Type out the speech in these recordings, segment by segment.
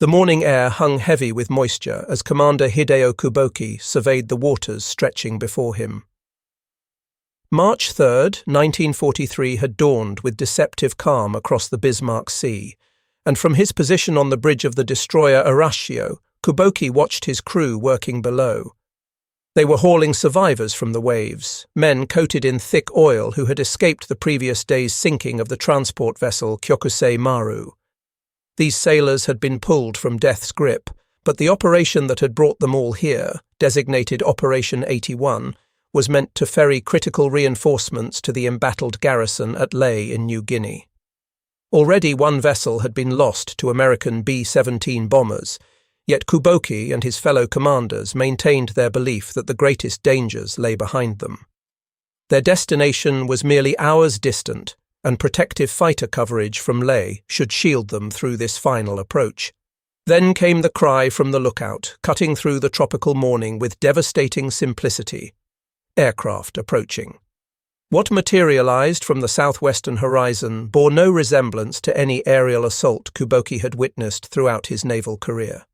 The morning air hung heavy with moisture as Commander Hideo Kuboki surveyed the waters stretching before him. March 3rd, 1943 had dawned with deceptive calm across the Bismarck Sea, and from his position on the bridge of the destroyer Arashio, Kuboki watched his crew working below. They were hauling survivors from the waves, men coated in thick oil who had escaped the previous day's sinking of the transport vessel Kyokusei Maru. These sailors had been pulled from death's grip, but the operation that had brought them all here, designated Operation 81, was meant to ferry critical reinforcements to the embattled garrison at Lae in New Guinea. Already one vessel had been lost to American B-17 bombers, yet Kuboki and his fellow commanders maintained their belief that the greatest dangers lay behind them. Their destination was merely hours distant, and protective fighter coverage from Lae should shield them through this final approach. Then came the cry from the lookout, cutting through the tropical morning with devastating simplicity. Aircraft approaching. What materialized from the southwestern horizon bore no resemblance to any aerial assault Kuboki had witnessed throughout his naval career.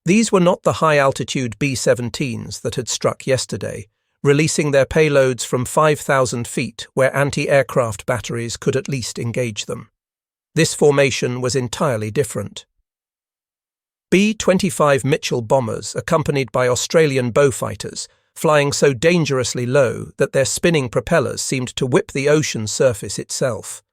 These were not the high-altitude B-17s that had struck yesterday, releasing their payloads from 5,000 feet where anti-aircraft batteries could at least engage them. This formation was entirely different. B-25 Mitchell bombers, accompanied by Australian Beaufighters, flying so dangerously low that their spinning propellers seemed to whip the ocean surface itself.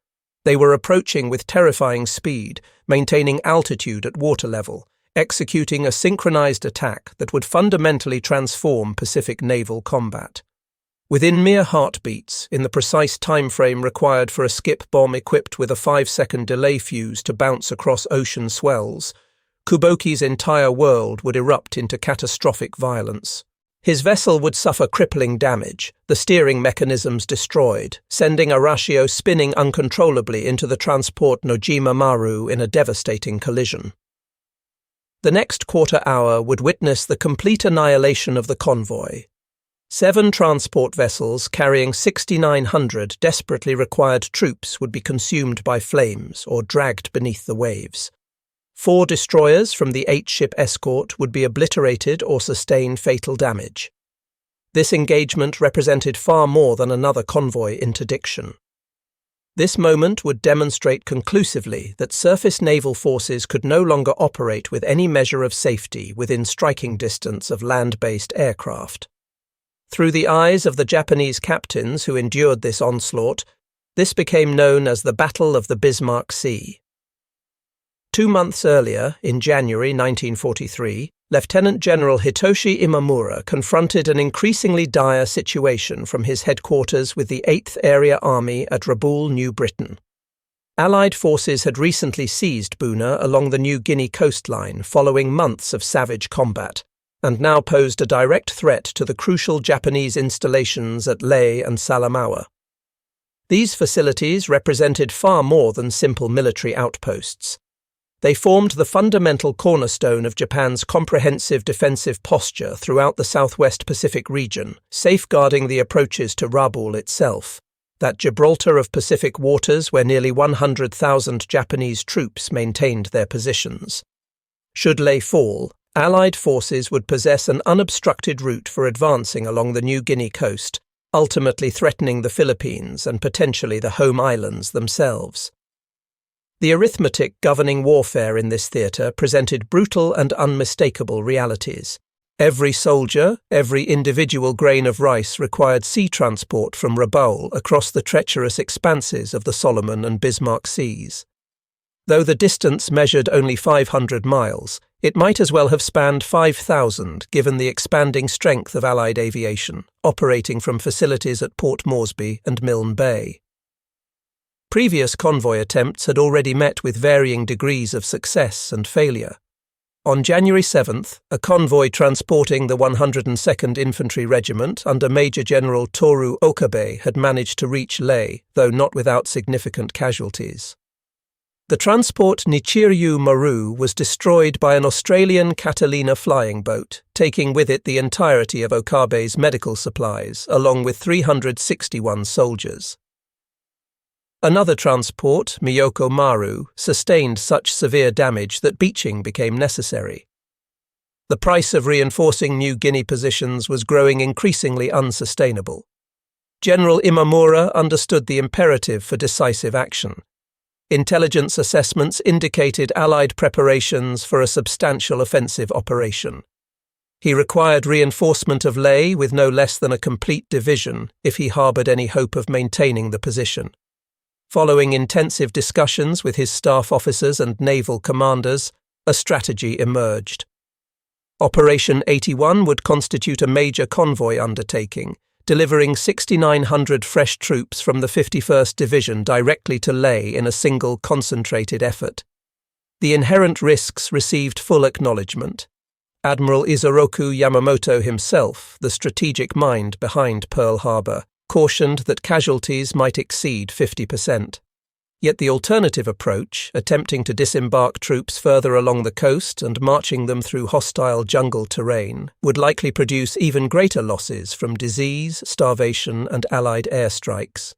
They were approaching with terrifying speed, maintaining altitude at water level, executing a synchronized attack that would fundamentally transform Pacific naval combat. Within mere heartbeats, in the precise time frame required for a skip bomb equipped with a 5-second delay fuse to bounce across ocean swells, Kuboki's entire world would erupt into catastrophic violence. His vessel would suffer crippling damage, the steering mechanisms destroyed, sending Arashio spinning uncontrollably into the transport Nojima Maru in a devastating collision. The next quarter hour would witness the complete annihilation of the convoy. 7 transport vessels carrying 6,900 desperately required troops would be consumed by flames or dragged beneath the waves. 4 destroyers from the 8-ship escort would be obliterated or sustain fatal damage. This engagement represented far more than another convoy interdiction. This moment would demonstrate conclusively that surface naval forces could no longer operate with any measure of safety within striking distance of land-based aircraft. Through the eyes of the Japanese captains who endured this onslaught, this became known as the Battle of the Bismarck Sea. 2 months earlier, in January 1943, Lieutenant General Hitoshi Imamura confronted an increasingly dire situation from his headquarters with the 8th Area Army at Rabaul, New Britain. Allied forces had recently seized Buna along the New Guinea coastline following months of savage combat, and now posed a direct threat to the crucial Japanese installations at Lae and Salamaua. These facilities represented far more than simple military outposts. They formed the fundamental cornerstone of Japan's comprehensive defensive posture throughout the Southwest Pacific region, safeguarding the approaches to Rabaul itself, that Gibraltar of Pacific waters where nearly 100,000 Japanese troops maintained their positions. Should Lae fall, Allied forces would possess an unobstructed route for advancing along the New Guinea coast, ultimately threatening the Philippines and potentially the home islands themselves. The arithmetic governing warfare in this theatre presented brutal and unmistakable realities. Every soldier, every individual grain of rice required sea transport from Rabaul across the treacherous expanses of the Solomon and Bismarck Seas. Though the distance measured only 500 miles, it might as well have spanned 5,000 given the expanding strength of Allied aviation, operating from facilities at Port Moresby and Milne Bay. Previous convoy attempts had already met with varying degrees of success and failure. On January 7th, a convoy transporting the 102nd Infantry Regiment under Major General Toru Okabe had managed to reach Lae, though not without significant casualties. The transport Nichiryu Maru was destroyed by an Australian Catalina flying boat, taking with it the entirety of Okabe's medical supplies, along with 361 soldiers. Another transport, Miyoko Maru, sustained such severe damage that beaching became necessary. The price of reinforcing New Guinea positions was growing increasingly unsustainable. General Imamura understood the imperative for decisive action. Intelligence assessments indicated Allied preparations for a substantial offensive operation. He required reinforcement of Leh with no less than a complete division if he harboured any hope of maintaining the position. Following intensive discussions with his staff officers and naval commanders, a strategy emerged. Operation 81 would constitute a major convoy undertaking, delivering 6,900 fresh troops from the 51st Division directly to Leh in a single concentrated effort. The inherent risks received full acknowledgement. Admiral Isoroku Yamamoto himself, the strategic mind behind Pearl Harbor, cautioned that casualties might exceed 50%. Yet the alternative approach, attempting to disembark troops further along the coast and marching them through hostile jungle terrain, would likely produce even greater losses from disease, starvation, and Allied airstrikes.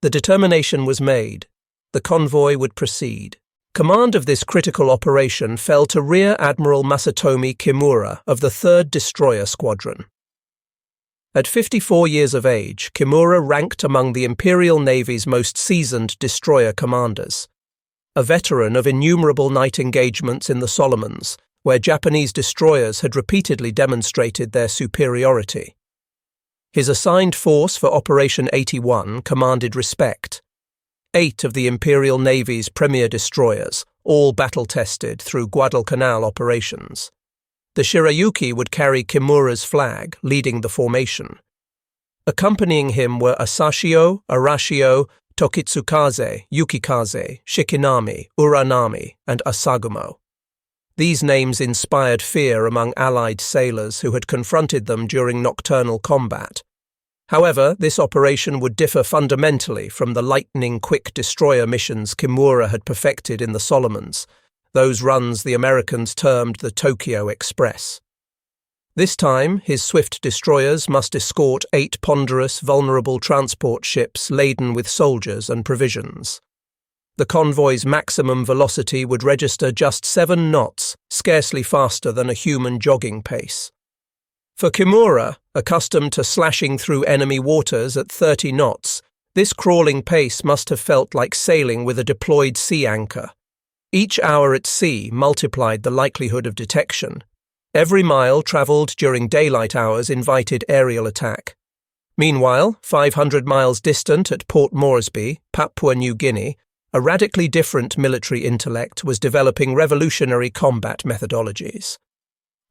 The determination was made. The convoy would proceed. Command of this critical operation fell to Rear Admiral Masatomi Kimura of the 3rd Destroyer Squadron. At 54 years of age, Kimura ranked among the Imperial Navy's most seasoned destroyer commanders. A veteran of innumerable night engagements in the Solomons, where Japanese destroyers had repeatedly demonstrated their superiority. His assigned force for Operation 81 commanded respect. 8 of the Imperial Navy's premier destroyers, all battle-tested through Guadalcanal operations. The Shirayuki would carry Kimura's flag, leading the formation. Accompanying him were Asashio, Arashio, Tokitsukaze, Yukikaze, Shikinami, Uranami, and Asagumo. These names inspired fear among Allied sailors who had confronted them during nocturnal combat. However, this operation would differ fundamentally from the lightning-quick destroyer missions Kimura had perfected in the Solomons, those runs the Americans termed the Tokyo Express. This time, his swift destroyers must escort 8 ponderous, vulnerable transport ships laden with soldiers and provisions. The convoy's maximum velocity would register just 7 knots, scarcely faster than a human jogging pace. For Kimura, accustomed to slashing through enemy waters at 30 knots, this crawling pace must have felt like sailing with a deployed sea anchor. Each hour at sea multiplied the likelihood of detection. Every mile travelled during daylight hours invited aerial attack. Meanwhile, 500 miles distant at Port Moresby, Papua New Guinea, a radically different military intellect was developing revolutionary combat methodologies.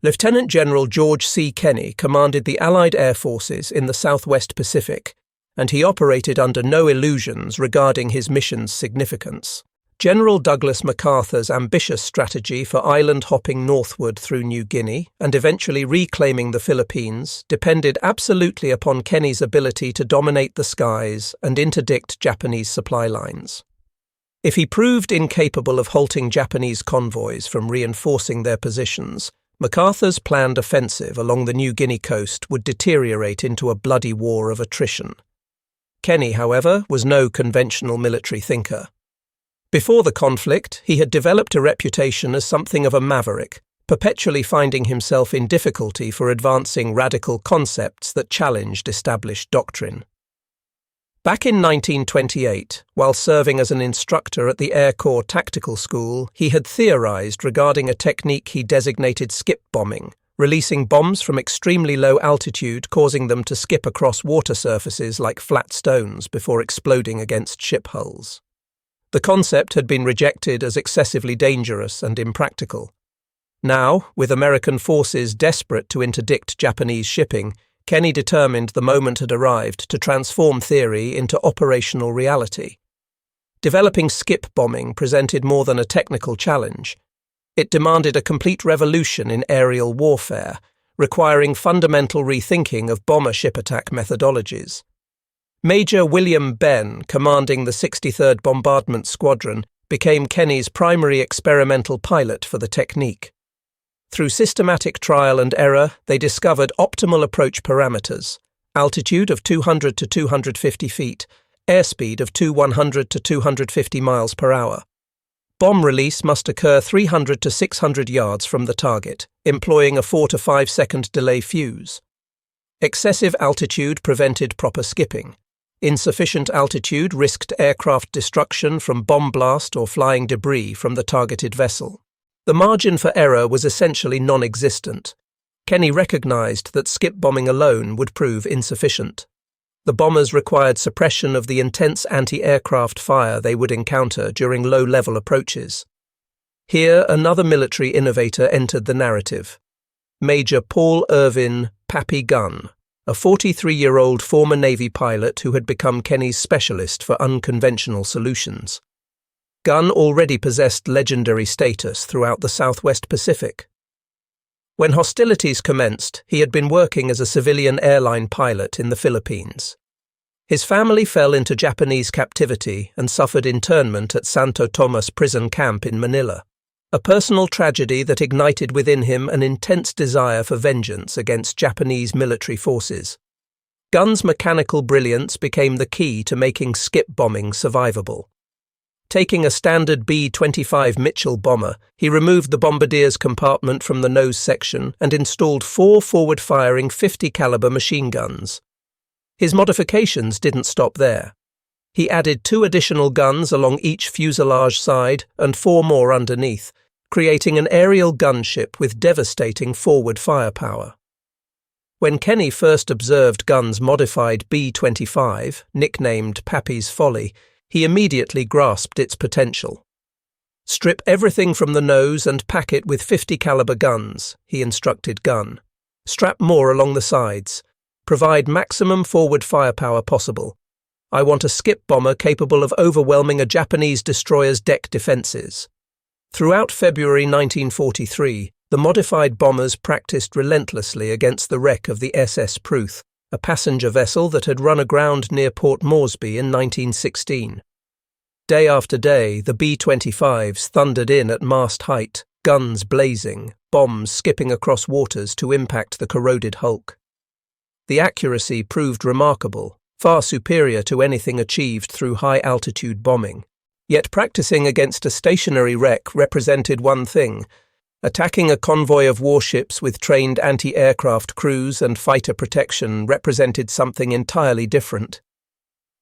Lieutenant General George C. Kenney commanded the Allied Air Forces in the Southwest Pacific, and he operated under no illusions regarding his mission's significance. General Douglas MacArthur's ambitious strategy for island-hopping northward through New Guinea and eventually reclaiming the Philippines depended absolutely upon Kenney's ability to dominate the skies and interdict Japanese supply lines. If he proved incapable of halting Japanese convoys from reinforcing their positions, MacArthur's planned offensive along the New Guinea coast would deteriorate into a bloody war of attrition. Kenney, however, was no conventional military thinker. Before the conflict, he had developed a reputation as something of a maverick, perpetually finding himself in difficulty for advancing radical concepts that challenged established doctrine. Back in 1928, while serving as an instructor at the Air Corps Tactical School, he had theorized regarding a technique he designated skip bombing, releasing bombs from extremely low altitude, causing them to skip across water surfaces like flat stones before exploding against ship hulls. The concept had been rejected as excessively dangerous and impractical. Now, with American forces desperate to interdict Japanese shipping, Kenney determined the moment had arrived to transform theory into operational reality. Developing skip bombing presented more than a technical challenge. It demanded a complete revolution in aerial warfare, requiring fundamental rethinking of bomber ship attack methodologies. Major William Benn, commanding the 63rd Bombardment Squadron, became Kenney's primary experimental pilot for the technique. Through systematic trial and error, they discovered optimal approach parameters: altitude of 200 to 250 feet, airspeed of 100 to 250 miles per hour. Bomb release must occur 300 to 600 yards from the target, employing a 4 to 5 second delay fuse. Excessive altitude prevented proper skipping. Insufficient altitude risked aircraft destruction from bomb blast or flying debris from the targeted vessel. The margin for error was essentially non-existent. Kenny recognized that skip bombing alone would prove insufficient. The bombers required suppression of the intense anti-aircraft fire they would encounter during low-level approaches. Here, another military innovator entered the narrative. Major Paul Irvin "Pappy" Gunn, a 43-year-old former Navy pilot who had become Kenny's specialist for unconventional solutions. Gunn already possessed legendary status throughout the Southwest Pacific. When hostilities commenced, he had been working as a civilian airline pilot in the Philippines. His family fell into Japanese captivity and suffered internment at Santo Tomas prison camp in Manila, a personal tragedy that ignited within him an intense desire for vengeance against Japanese military forces. Gunn's mechanical brilliance became the key to making skip bombing survivable. Taking a standard B-25 Mitchell bomber, he removed the bombardier's compartment from the nose section and installed 4 forward-firing 50-caliber machine guns. His modifications didn't stop there. He added 2 additional guns along each fuselage side and 4 more underneath, creating an aerial gunship with devastating forward firepower. When Kenny first observed Gunn's modified B-25, nicknamed Pappy's Folly, he immediately grasped its potential. "Strip everything from the nose and pack it with 50-caliber guns," he instructed Gunn. "Strap more along the sides. Provide maximum forward firepower possible. I want a skip bomber capable of overwhelming a Japanese destroyer's deck defenses." Throughout February 1943, the modified bombers practiced relentlessly against the wreck of the SS Pruth, a passenger vessel that had run aground near Port Moresby in 1916. Day after day, the B-25s thundered in at mast height, guns blazing, bombs skipping across waters to impact the corroded hulk. The accuracy proved remarkable, far superior to anything achieved through high-altitude bombing. Yet practicing against a stationary wreck represented one thing: attacking a convoy of warships with trained anti-aircraft crews and fighter protection represented something entirely different.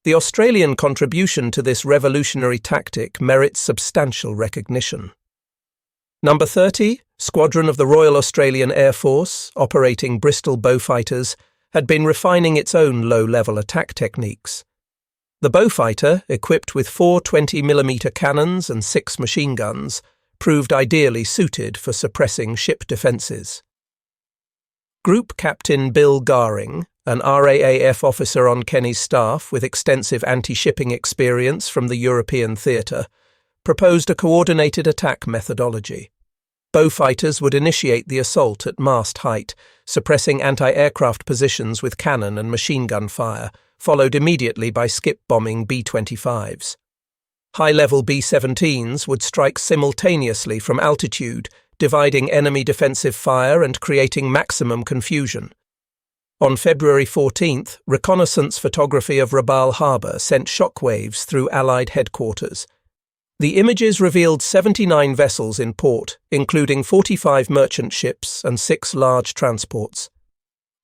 The Australian contribution to this revolutionary tactic merits substantial recognition. Number 30, Squadron of the Royal Australian Air Force, operating Bristol Beaufighters, had been refining its own low-level attack techniques. The Beaufighter, equipped with 4 20mm cannons and 6 machine guns, proved ideally suited for suppressing ship defences. Group Captain Bill Garing, an RAAF officer on Kenny's staff with extensive anti-shipping experience from the European theatre, proposed a coordinated attack methodology. Beaufighters would initiate the assault at mast height, suppressing anti-aircraft positions with cannon and machine gun fire, followed immediately by skip-bombing B-25s. High-level B-17s would strike simultaneously from altitude, dividing enemy defensive fire and creating maximum confusion. On February 14th, reconnaissance photography of Rabaul Harbour sent shockwaves through Allied headquarters. The images revealed 79 vessels in port, including 45 merchant ships and 6 large transports.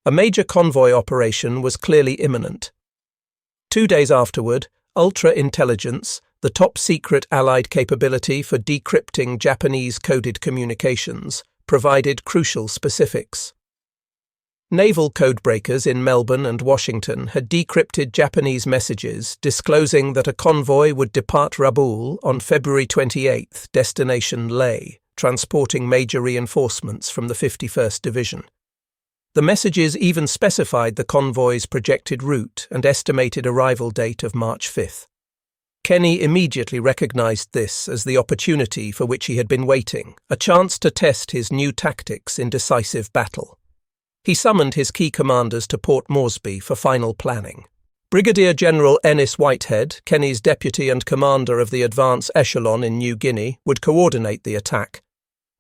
A major convoy operation was clearly imminent. 2 days afterward, Ultra Intelligence, the top-secret Allied capability for decrypting Japanese coded communications, provided crucial specifics. Naval codebreakers in Melbourne and Washington had decrypted Japanese messages disclosing that a convoy would depart Rabaul on February 28th, destination Leh, transporting major reinforcements from the 51st Division. The messages even specified the convoy's projected route and estimated arrival date of March 5th. Kenny immediately recognized this as the opportunity for which he had been waiting, a chance to test his new tactics in decisive battle. He summoned his key commanders to Port Moresby for final planning. Brigadier General Ennis Whitehead, Kenny's deputy and commander of the advance echelon in New Guinea, would coordinate the attack.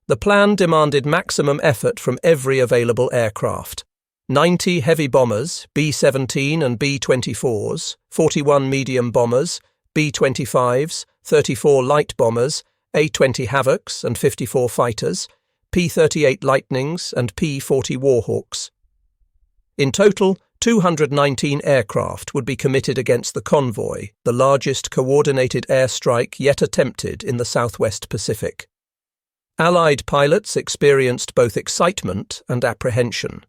The plan demanded maximum effort from every available aircraft. 90 heavy bombers, B-17 and B-24s, 41 medium bombers, B-25s, 34 light bombers, A-20 Havocs and 54 fighters, P-38 Lightnings and P-40 Warhawks. In total, 219 aircraft would be committed against the Convoy, the largest coordinated airstrike yet attempted in the Southwest Pacific. Allied pilots experienced both excitement and apprehension.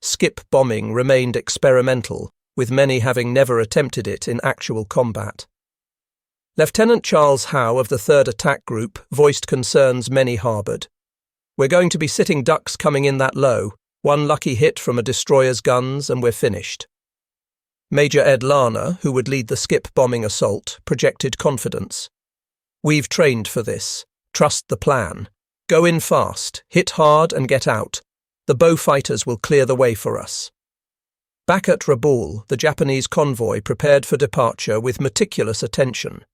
Skip bombing remained experimental, with many having never attempted it in actual combat. Lieutenant Charles Howe of the 3rd Attack Group voiced concerns many harboured. "We're going to be sitting ducks coming in that low. One lucky hit from a destroyer's guns and we're finished." Major Ed Larner, who would lead the skip bombing assault, projected confidence. "We've trained for this. Trust the plan. Go in fast, hit hard and get out. The bow fighters will clear the way for us." Back at Rabaul, the Japanese convoy prepared for departure with meticulous attention.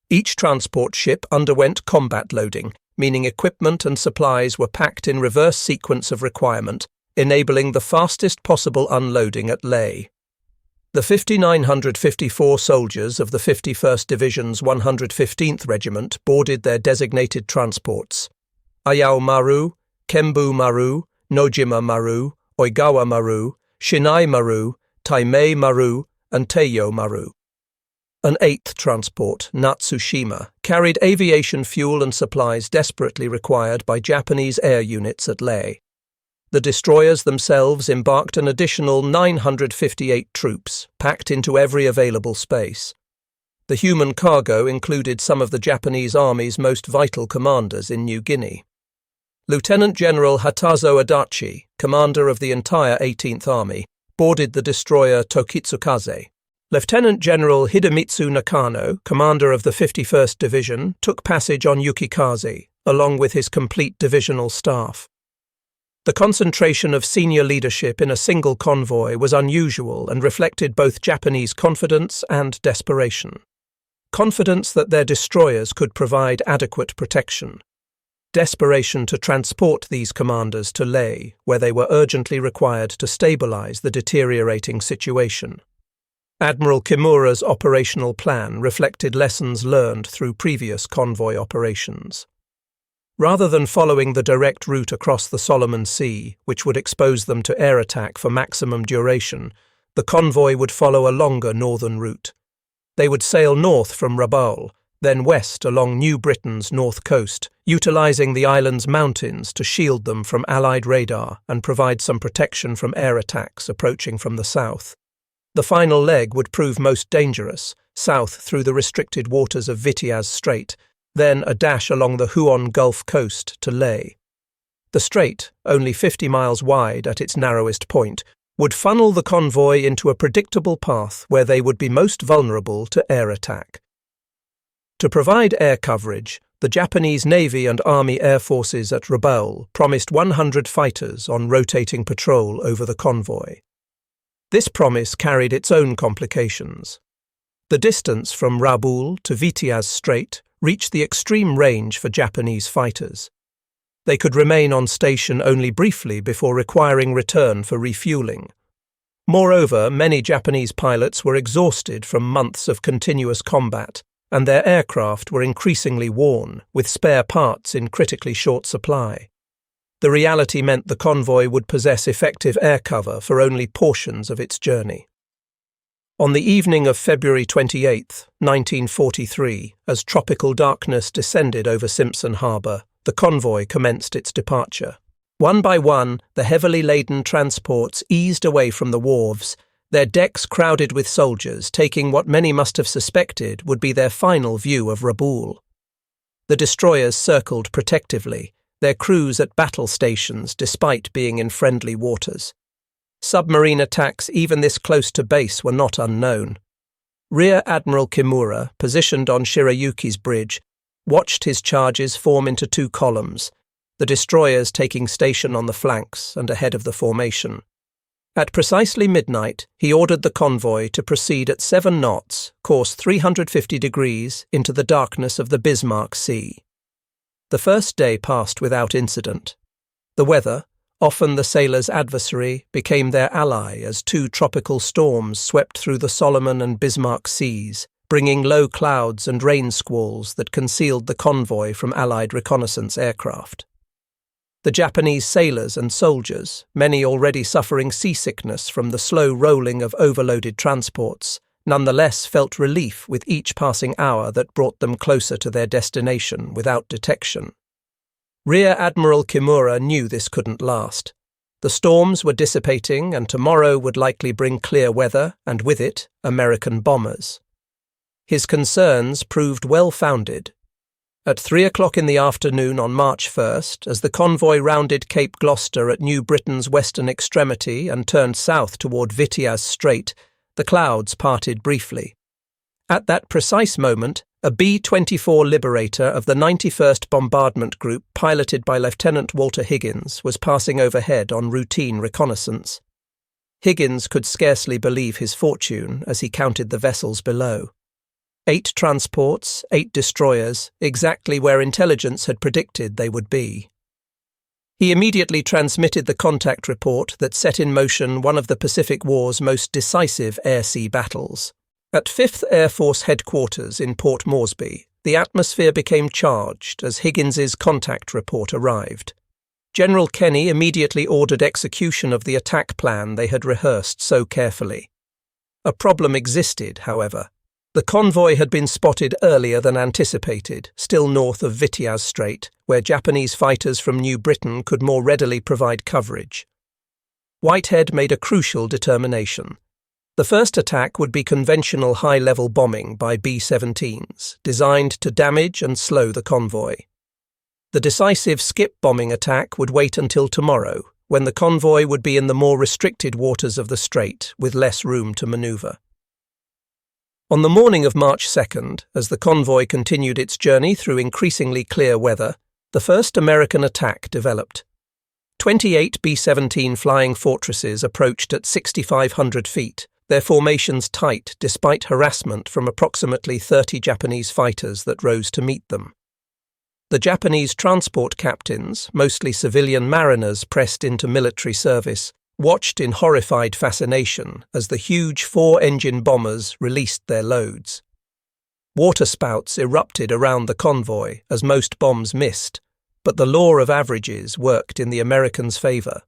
Each transport ship underwent combat loading, meaning equipment and supplies were packed in reverse sequence of requirement, enabling the fastest possible unloading at Leh. The 5,954 soldiers of the 51st Division's 115th Regiment boarded their designated transports: Ayao Maru, Kembu Maru, Nojima Maru, Oigawa Maru, Shinai Maru, Taimei Maru, and Teiyo Maru. An 8th transport, Natsushima, carried aviation fuel and supplies desperately required by Japanese air units at Leh. The destroyers themselves embarked an additional 958 troops, packed into every available space. The human cargo included some of the Japanese Army's most vital commanders in New Guinea. Lieutenant General Hatazo Adachi, commander of the entire 18th Army, boarded the destroyer Tokitsukaze. Lieutenant General Hidemitsu Nakano, commander of the 51st Division, took passage on Yukikaze, along with his complete divisional staff. The concentration of senior leadership in a single convoy was unusual and reflected both Japanese confidence and desperation. Confidence that their destroyers could provide adequate protection. Desperation to transport these commanders to Leh, where they were urgently required to stabilize the deteriorating situation. Admiral Kimura's operational plan reflected lessons learned through previous convoy operations. Rather than following the direct route across the Solomon Sea, which would expose them to air attack for maximum duration, the convoy would follow a longer northern route. They would sail north from Rabaul, then west along New Britain's north coast, utilizing the island's mountains to shield them from Allied radar and provide some protection from air attacks approaching from the south. The final leg would prove most dangerous, south through the restricted waters of Vitiaz Strait, then a dash along the Huon Gulf coast to Leh. The strait, only 50 miles wide at its narrowest point, would funnel the convoy into a predictable path where they would be most vulnerable to air attack. To provide air coverage, the Japanese Navy and Army Air Forces at Rabaul promised 100 fighters on rotating patrol over the convoy. This promise carried its own complications. The distance from Rabaul to Vitiaz Strait reached the extreme range for Japanese fighters. They could remain on station only briefly before requiring return for refueling. Moreover, many Japanese pilots were exhausted from months of continuous combat, and their aircraft were increasingly worn, with spare parts in critically short supply. The reality meant the convoy would possess effective air cover for only portions of its journey. On the evening of February 28, 1943, as tropical darkness descended over Simpson Harbour, the convoy commenced its departure. One by one, the heavily laden transports eased away from the wharves, their decks crowded with soldiers, taking what many must have suspected would be their final view of Rabaul. The destroyers circled protectively, their crews at battle stations despite being in friendly waters. Submarine attacks even this close to base were not unknown. Rear Admiral Kimura, positioned on Shirayuki's bridge, watched his charges form into two columns, the destroyers taking station on the flanks and ahead of the formation. At precisely midnight, he ordered the convoy to proceed at 7 knots, course 350 degrees, into the darkness of the Bismarck Sea. The first day passed without incident. The weather, often the sailors' adversary, became their ally as two tropical storms swept through the Solomon and Bismarck seas, bringing low clouds and rain squalls that concealed the convoy from Allied reconnaissance aircraft. The Japanese sailors and soldiers, many already suffering seasickness from the slow rolling of overloaded transports, nonetheless felt relief with each passing hour that brought them closer to their destination without detection. Rear Admiral Kimura knew this couldn't last. The storms were dissipating, and tomorrow would likely bring clear weather, and with it, American bombers. His concerns proved well-founded. At 3 o'clock in the afternoon on March 1st, as the convoy rounded Cape Gloucester at New Britain's western extremity and turned south toward Vitiaz Strait, the clouds parted briefly. At that precise moment, a B-25 Liberator of the 91st Bombardment Group, piloted by Lieutenant Walter Higgins, was passing overhead on routine reconnaissance. Higgins could scarcely believe his fortune as he counted the vessels below. 8 transports, 8 destroyers, exactly where intelligence had predicted they would be. He immediately transmitted the contact report that set in motion one of the Pacific War's most decisive air-sea battles. At 5th Air Force Headquarters in Port Moresby, the atmosphere became charged as Higgins's contact report arrived. General Kenny immediately ordered execution of the attack plan they had rehearsed so carefully. A problem existed, however. The convoy had been spotted earlier than anticipated, still north of Vitiaz Strait, where Japanese fighters from New Britain could more readily provide coverage. Whitehead made a crucial determination. The first attack would be conventional high-level bombing by B-17s, designed to damage and slow the convoy. The decisive skip bombing attack would wait until tomorrow, when the convoy would be in the more restricted waters of the strait, with less room to maneuver. On the morning of March 2nd, as the convoy continued its journey through increasingly clear weather, the first American attack developed. 28 B-17 Flying Fortresses approached at 6,500 feet, their formations tight despite harassment from approximately 30 Japanese fighters that rose to meet them. The Japanese transport captains, mostly civilian mariners pressed into military service, watched in horrified fascination as the huge 4-engine bombers released their loads. Waterspouts erupted around the convoy as most bombs missed, but the law of averages worked in the Americans' favor.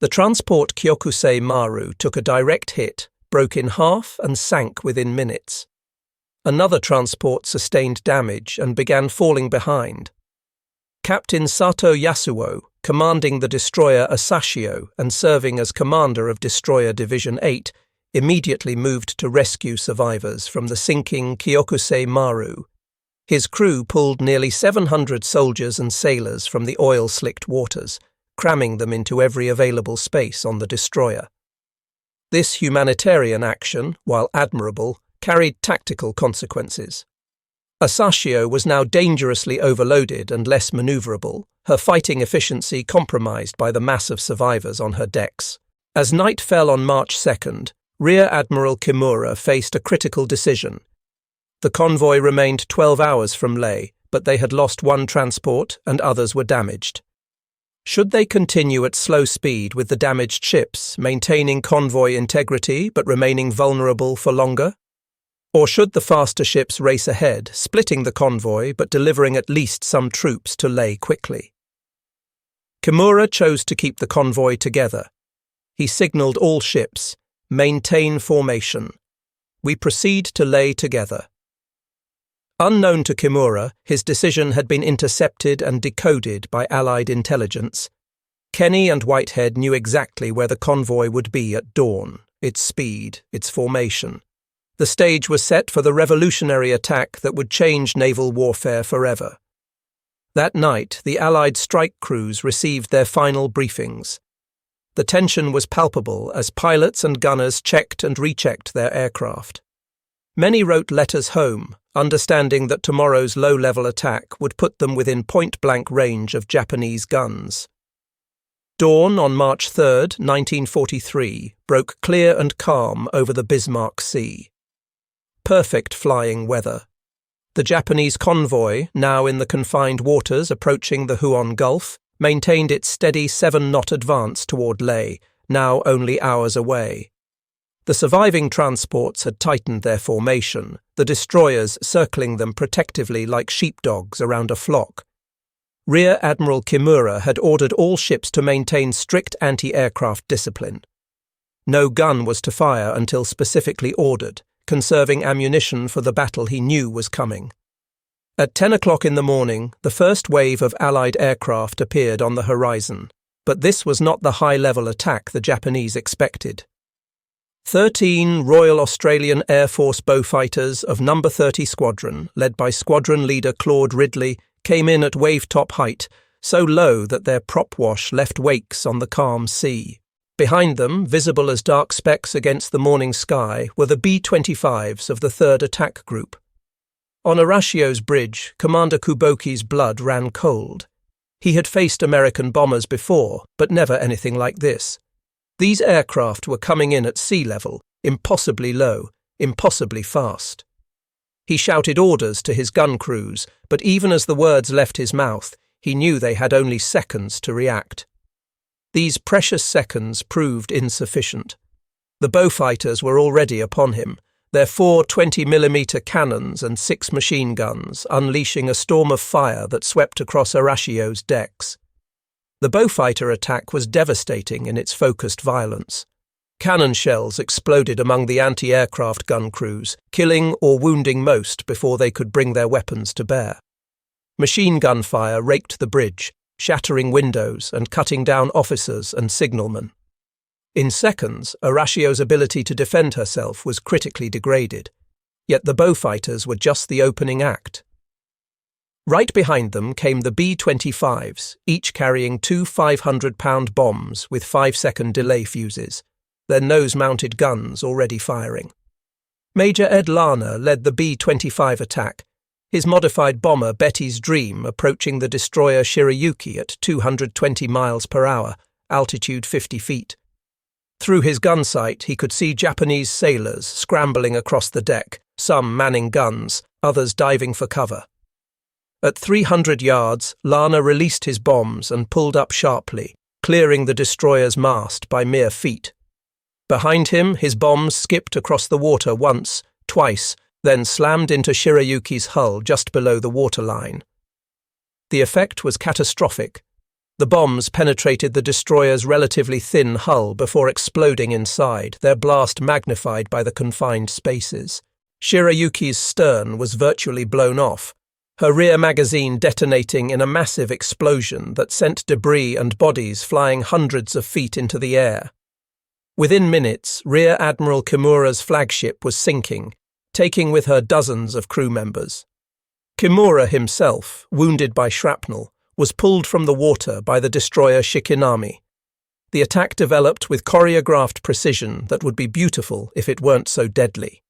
The transport Kyokusei Maru took a direct hit, broke in half and sank within minutes. Another transport sustained damage and began falling behind. Captain Sato Yasuo, commanding the destroyer Asashio and serving as commander of Destroyer Division 8, immediately moved to rescue survivors from the sinking Kyokusei Maru. His crew pulled nearly 700 soldiers and sailors from the oil-slicked waters, cramming them into every available space on the destroyer. This humanitarian action, while admirable, carried tactical consequences. Asashio was now dangerously overloaded and less maneuverable, her fighting efficiency compromised by the mass of survivors on her decks. As night fell on March 2nd, Rear Admiral Kimura faced a critical decision. The convoy remained 12 hours from Leh, but they had lost one transport and others were damaged. Should they continue at slow speed with the damaged ships, maintaining convoy integrity but remaining vulnerable for longer? Or should the faster ships race ahead, splitting the convoy but delivering at least some troops to Leh quickly? Kimura chose to keep the convoy together. He signalled all ships, "Maintain formation. We proceed to Leh together." Unknown to Kimura, his decision had been intercepted and decoded by Allied intelligence. Kenny and Whitehead knew exactly where the convoy would be at dawn, its speed, its formation. The stage was set for the revolutionary attack that would change naval warfare forever. That night, the Allied strike crews received their final briefings. The tension was palpable as pilots and gunners checked and rechecked their aircraft. Many wrote letters home, understanding that tomorrow's low-level attack would put them within point-blank range of Japanese guns. Dawn on March 3, 1943, broke clear and calm over the Bismarck Sea. Perfect flying weather. The Japanese convoy, now in the confined waters approaching the Huon Gulf, maintained its steady 7-knot advance toward Leh, now only hours away. The surviving transports had tightened their formation, the destroyers circling them protectively like sheepdogs around a flock. Rear Admiral Kimura had ordered all ships to maintain strict anti-aircraft discipline. No gun was to fire until specifically ordered, conserving ammunition for the battle he knew was coming. At 10 o'clock in the morning, the first wave of Allied aircraft appeared on the horizon, but this was not the high-level attack the Japanese expected. 13 Royal Australian Air Force Beaufighters of No. 30 Squadron, led by Squadron Leader Claude Ridley, came in at wave-top height, so low that their prop wash left wakes on the calm sea. Behind them, visible as dark specks against the morning sky, were the B-25s of the 3rd Attack Group. On Arashio's bridge, Commander Kuboki's blood ran cold. He had faced American bombers before, but never anything like this. These aircraft were coming in at sea level, impossibly low, impossibly fast. He shouted orders to his gun crews, but even as the words left his mouth, he knew they had only seconds to react. These precious seconds proved insufficient. The Beaufighters were already upon him, their 4 20mm cannons and 6 machine guns unleashing a storm of fire that swept across Arashio's decks. The Beaufighter attack was devastating in its focused violence. Cannon shells exploded among the anti-aircraft gun crews, killing or wounding most before they could bring their weapons to bear. Machine gun fire raked the bridge, shattering windows and cutting down officers and signalmen. In seconds, Arashio's ability to defend herself was critically degraded, yet the Beaufighters were just the opening act. Right behind them came the B-25s, each carrying 2 500-pound bombs with 5-second delay fuses, their nose-mounted guns already firing. Major Ed Lana led the B-25 attack, his modified bomber Betty's Dream approaching the destroyer Shirayuki at 220 miles per hour, altitude 50 feet. Through his gun sight, he could see Japanese sailors scrambling across the deck, some manning guns, others diving for cover. At 300 yards, Lana released his bombs and pulled up sharply, clearing the destroyer's mast by mere feet. Behind him, his bombs skipped across the water once, twice, then slammed into Shirayuki's hull just below the waterline. The effect was catastrophic. The bombs penetrated the destroyer's relatively thin hull before exploding inside, their blast magnified by the confined spaces. Shirayuki's stern was virtually blown off, her rear magazine detonating in a massive explosion that sent debris and bodies flying hundreds of feet into the air. Within minutes, Rear Admiral Kimura's flagship was sinking, taking with her dozens of crew members. Kimura himself, wounded by shrapnel, was pulled from the water by the destroyer Shikinami. The attack developed with choreographed precision that would be beautiful if it weren't so deadly.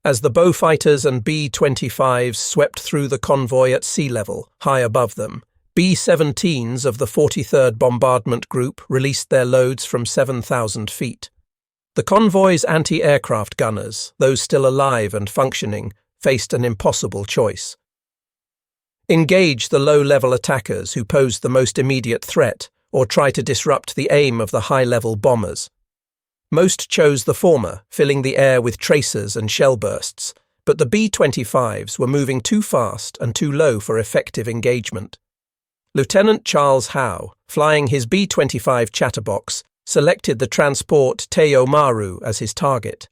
As the Beaufighters and B-25s swept through the convoy at sea level, high above them, B-17s of the 43rd Bombardment Group released their loads from 7,000 feet. The convoy's anti-aircraft gunners, those still alive and functioning, faced an impossible choice. Engage the low-level attackers who posed the most immediate threat, or try to disrupt the aim of the high-level bombers. Most chose the former, filling the air with tracers and shell bursts, but the B-25s were moving too fast and too low for effective engagement. Lieutenant Charles Howe, flying his B-25 Chatterbox, selected the transport Teo Maru as his target.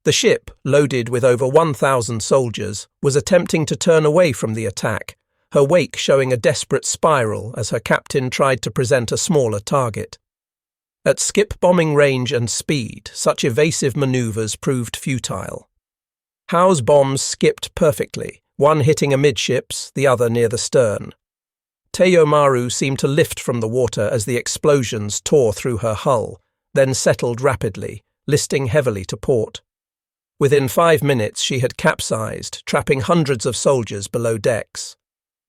The ship, loaded with over 1,000 soldiers, was attempting to turn away from the attack, her wake showing a desperate spiral as her captain tried to present a smaller target. At skip-bombing range and speed, such evasive maneuvers proved futile. Howe's bombs skipped perfectly, one hitting amidships, the other near the stern. Teo Maru seemed to lift from the water as the explosions tore through her hull, then settled rapidly, listing heavily to port. Within 5 minutes she had capsized, trapping hundreds of soldiers below decks.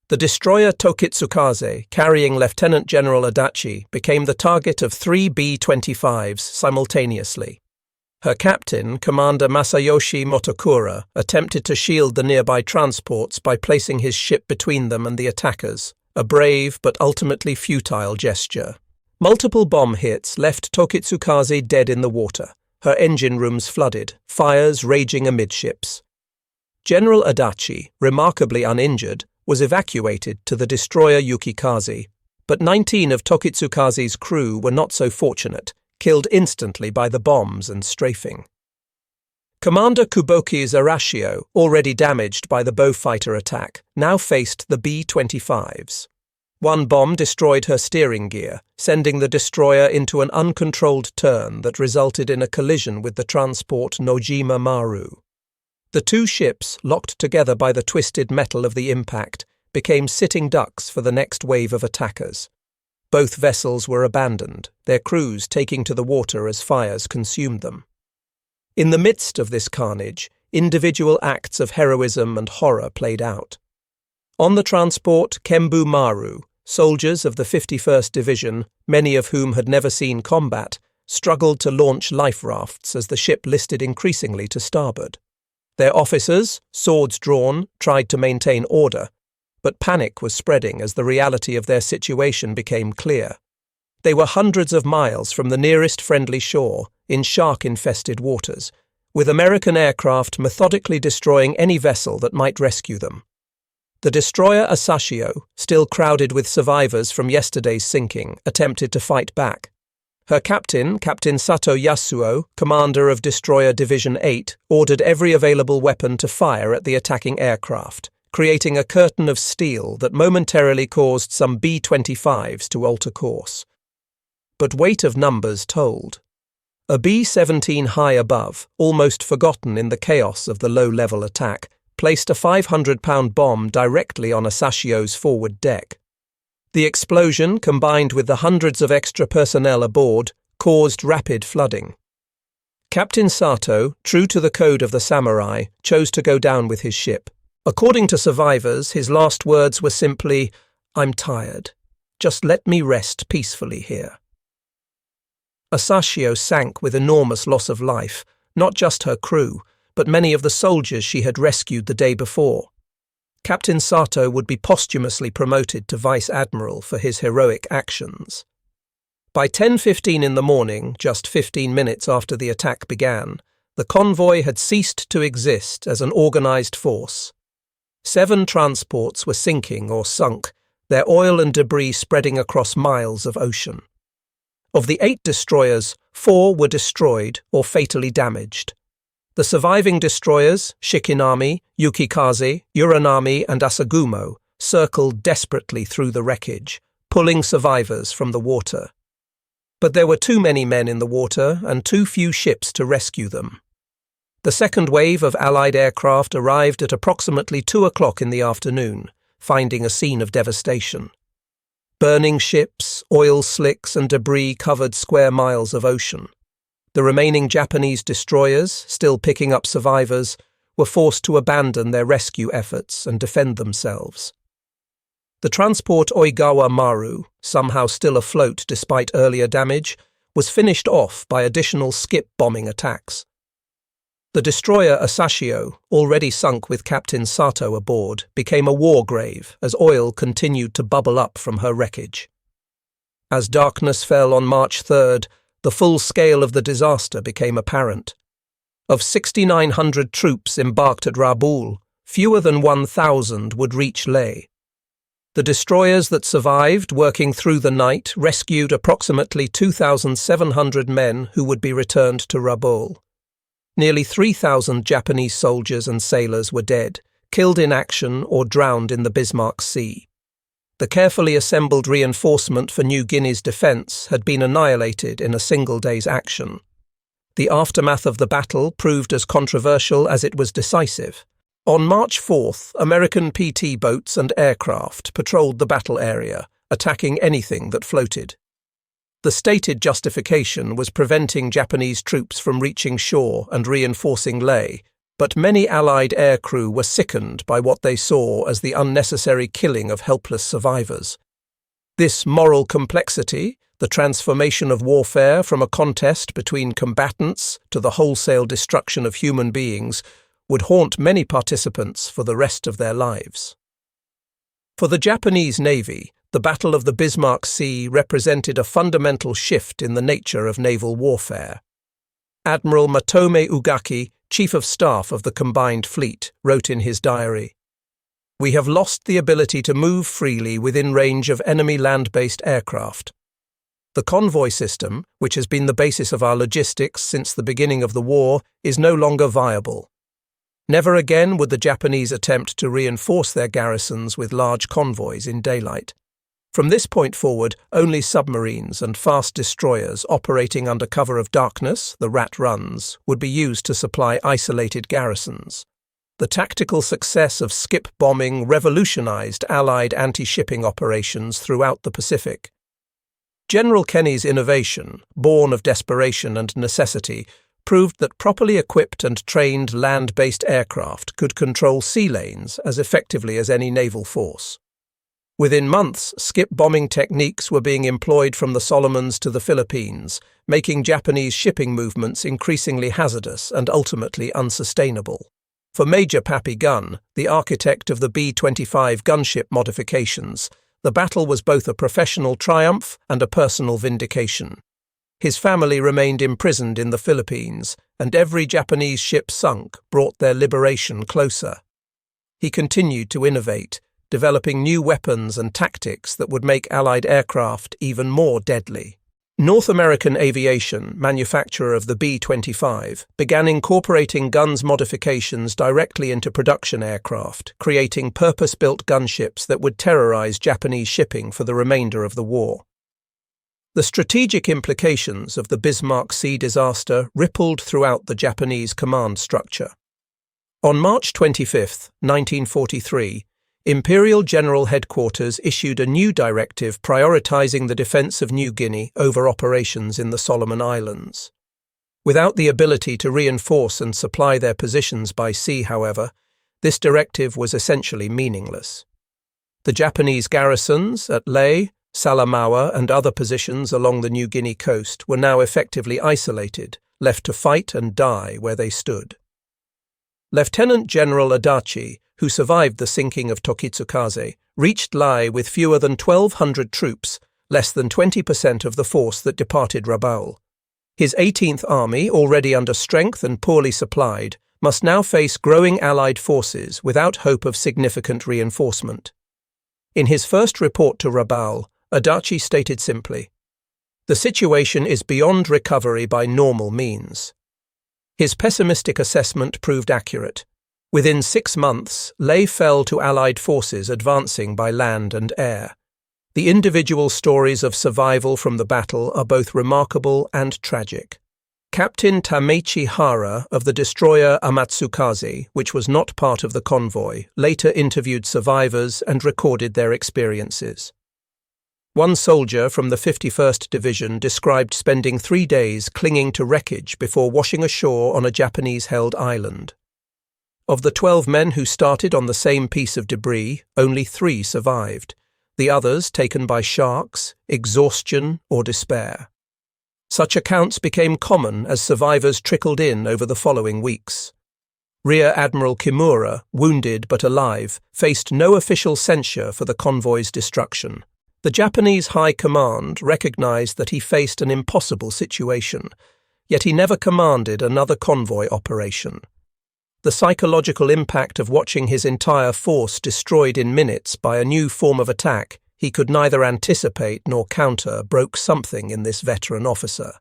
The destroyer Tokitsukaze, carrying Lieutenant General Adachi, became the target of 3 B-25s simultaneously. Her captain, Commander Masayoshi Motokura, attempted to shield the nearby transports by placing his ship between them and the attackers, a brave but ultimately futile gesture. Multiple bomb hits left Tokitsukaze dead in the water, her engine rooms flooded, fires raging amidships. General Adachi, remarkably uninjured, was evacuated to the destroyer Yukikaze, but 19 of Tokitsukaze's crew were not so fortunate, killed instantly by the bombs and strafing. Commander Kuboki's Arashio, already damaged by the Beaufighter attack, now faced the B-25s. One bomb destroyed her steering gear, sending the destroyer into an uncontrolled turn that resulted in a collision with the transport Nojima Maru. The two ships, locked together by the twisted metal of the impact, became sitting ducks for the next wave of attackers. Both vessels were abandoned, their crews taking to the water as fires consumed them. In the midst of this carnage, individual acts of heroism and horror played out. On the transport Kembu Maru, soldiers of the 51st Division, many of whom had never seen combat, struggled to launch life rafts as the ship listed increasingly to starboard. Their officers, swords drawn, tried to maintain order, but panic was spreading as the reality of their situation became clear. They were hundreds of miles from the nearest friendly shore, in shark-infested waters, with American aircraft methodically destroying any vessel that might rescue them. The destroyer Asashio, still crowded with survivors from yesterday's sinking, attempted to fight back. Her captain, Captain Sato Yasuo, commander of Destroyer Division 8, ordered every available weapon to fire at the attacking aircraft, creating a curtain of steel that momentarily caused some B-25s to alter course. But weight of numbers told. A B-17 high above, almost forgotten in the chaos of the low-level attack, placed a 500-pound bomb directly on Asashio's forward deck. The explosion, combined with the hundreds of extra personnel aboard, caused rapid flooding. Captain Sato, true to the code of the samurai, chose to go down with his ship. According to survivors, his last words were simply, "I'm tired. Just let me rest peacefully here." Asashio sank with enormous loss of life, not just her crew, but many of the soldiers she had rescued the day before. Captain Sato would be posthumously promoted to Vice Admiral for his heroic actions. By 10:15 in the morning, just 15 minutes after the attack began, the convoy had ceased to exist as an organized force. 7 transports were sinking or sunk, their oil and debris spreading across miles of ocean. Of the 8 destroyers, 4 were destroyed or fatally damaged. The surviving destroyers, Shikinami, Yukikaze, Uranami, and Asagumo, circled desperately through the wreckage, pulling survivors from the water. But there were too many men in the water and too few ships to rescue them. The second wave of Allied aircraft arrived at approximately 2 o'clock in the afternoon, finding a scene of devastation. Burning ships, oil slicks, and debris covered square miles of ocean. The remaining Japanese destroyers, still picking up survivors, were forced to abandon their rescue efforts and defend themselves. The transport Oigawa Maru, somehow still afloat despite earlier damage, was finished off by additional skip bombing attacks. The destroyer Asashio, already sunk with Captain Sato aboard, became a war grave as oil continued to bubble up from her wreckage. As darkness fell on March 3rd, the full scale of the disaster became apparent. Of 6,900 troops embarked at Rabaul, fewer than 1,000 would reach Leh. The destroyers that survived, working through the night, rescued approximately 2,700 men who would be returned to Rabaul. Nearly 3,000 Japanese soldiers and sailors were dead, killed in action or drowned in the Bismarck Sea. The carefully assembled reinforcement for New Guinea's defence had been annihilated in a single day's action. The aftermath of the battle proved as controversial as it was decisive. On March 4th, American PT boats and aircraft patrolled the battle area, attacking anything that floated. The stated justification was preventing Japanese troops from reaching shore and reinforcing Leh, but many Allied aircrew were sickened by what they saw as the unnecessary killing of helpless survivors. This moral complexity, the transformation of warfare from a contest between combatants to the wholesale destruction of human beings, would haunt many participants for the rest of their lives. For the Japanese Navy, the Battle of the Bismarck Sea represented a fundamental shift in the nature of naval warfare. Admiral Matome Ugaki, Chief of Staff of the Combined Fleet, wrote in his diary, "We have lost the ability to move freely within range of enemy land-based aircraft. The convoy system, which has been the basis of our logistics since the beginning of the war, is no longer viable. Never again would the Japanese attempt to reinforce their garrisons with large convoys in daylight. From this point forward, only submarines and fast destroyers operating under cover of darkness, the rat runs, would be used to supply isolated garrisons. The tactical success of skip bombing revolutionized Allied anti-shipping operations throughout the Pacific. General Kenny's innovation, born of desperation and necessity, proved that properly equipped and trained land-based aircraft could control sea lanes as effectively as any naval force. Within months, skip bombing techniques were being employed from the Solomons to the Philippines, making Japanese shipping movements increasingly hazardous and ultimately unsustainable. For Major Pappy Gunn, the architect of the B-25 gunship modifications, the battle was both a professional triumph and a personal vindication. His family remained imprisoned in the Philippines, and every Japanese ship sunk brought their liberation closer. He continued to innovate, developing new weapons and tactics that would make Allied aircraft even more deadly. North American Aviation, manufacturer of the B-25, began incorporating Gunn's modifications directly into production aircraft, creating purpose-built gunships that would terrorize Japanese shipping for the remainder of the war. The strategic implications of the Bismarck Sea disaster rippled throughout the Japanese command structure. On March 25, 1943, Imperial General Headquarters issued a new directive prioritizing the defense of New Guinea over operations in the Solomon Islands. Without the ability to reinforce and supply their positions by sea, however, this directive was essentially meaningless. The Japanese garrisons at Lae, Salamaua, and other positions along the New Guinea coast were now effectively isolated, left to fight and die where they stood. Lieutenant General Adachi, who survived the sinking of Tokitsukaze, reached Lae with fewer than 1,200 troops, less than 20% of the force that departed Rabaul. His 18th Army, already under strength and poorly supplied, must now face growing Allied forces without hope of significant reinforcement. In his first report to Rabaul, Adachi stated simply, "The situation is beyond recovery by normal means." His pessimistic assessment proved accurate. Within 6 months, Lae fell to Allied forces advancing by land and air. The individual stories of survival from the battle are both remarkable and tragic. Captain Tamechi Hara of the destroyer Amatsukaze, which was not part of the convoy, later interviewed survivors and recorded their experiences. One soldier from the 51st Division described spending 3 days clinging to wreckage before washing ashore on a Japanese-held island. Of the 12 men who started on the same piece of debris, only 3 survived, the others taken by sharks, exhaustion, or despair. Such accounts became common as survivors trickled in over the following weeks. Rear Admiral Kimura, wounded but alive, faced no official censure for the convoy's destruction. The Japanese High Command recognized that he faced an impossible situation, yet he never commanded another convoy operation. The psychological impact of watching his entire force destroyed in minutes by a new form of attack he could neither anticipate nor counter broke something in this veteran officer.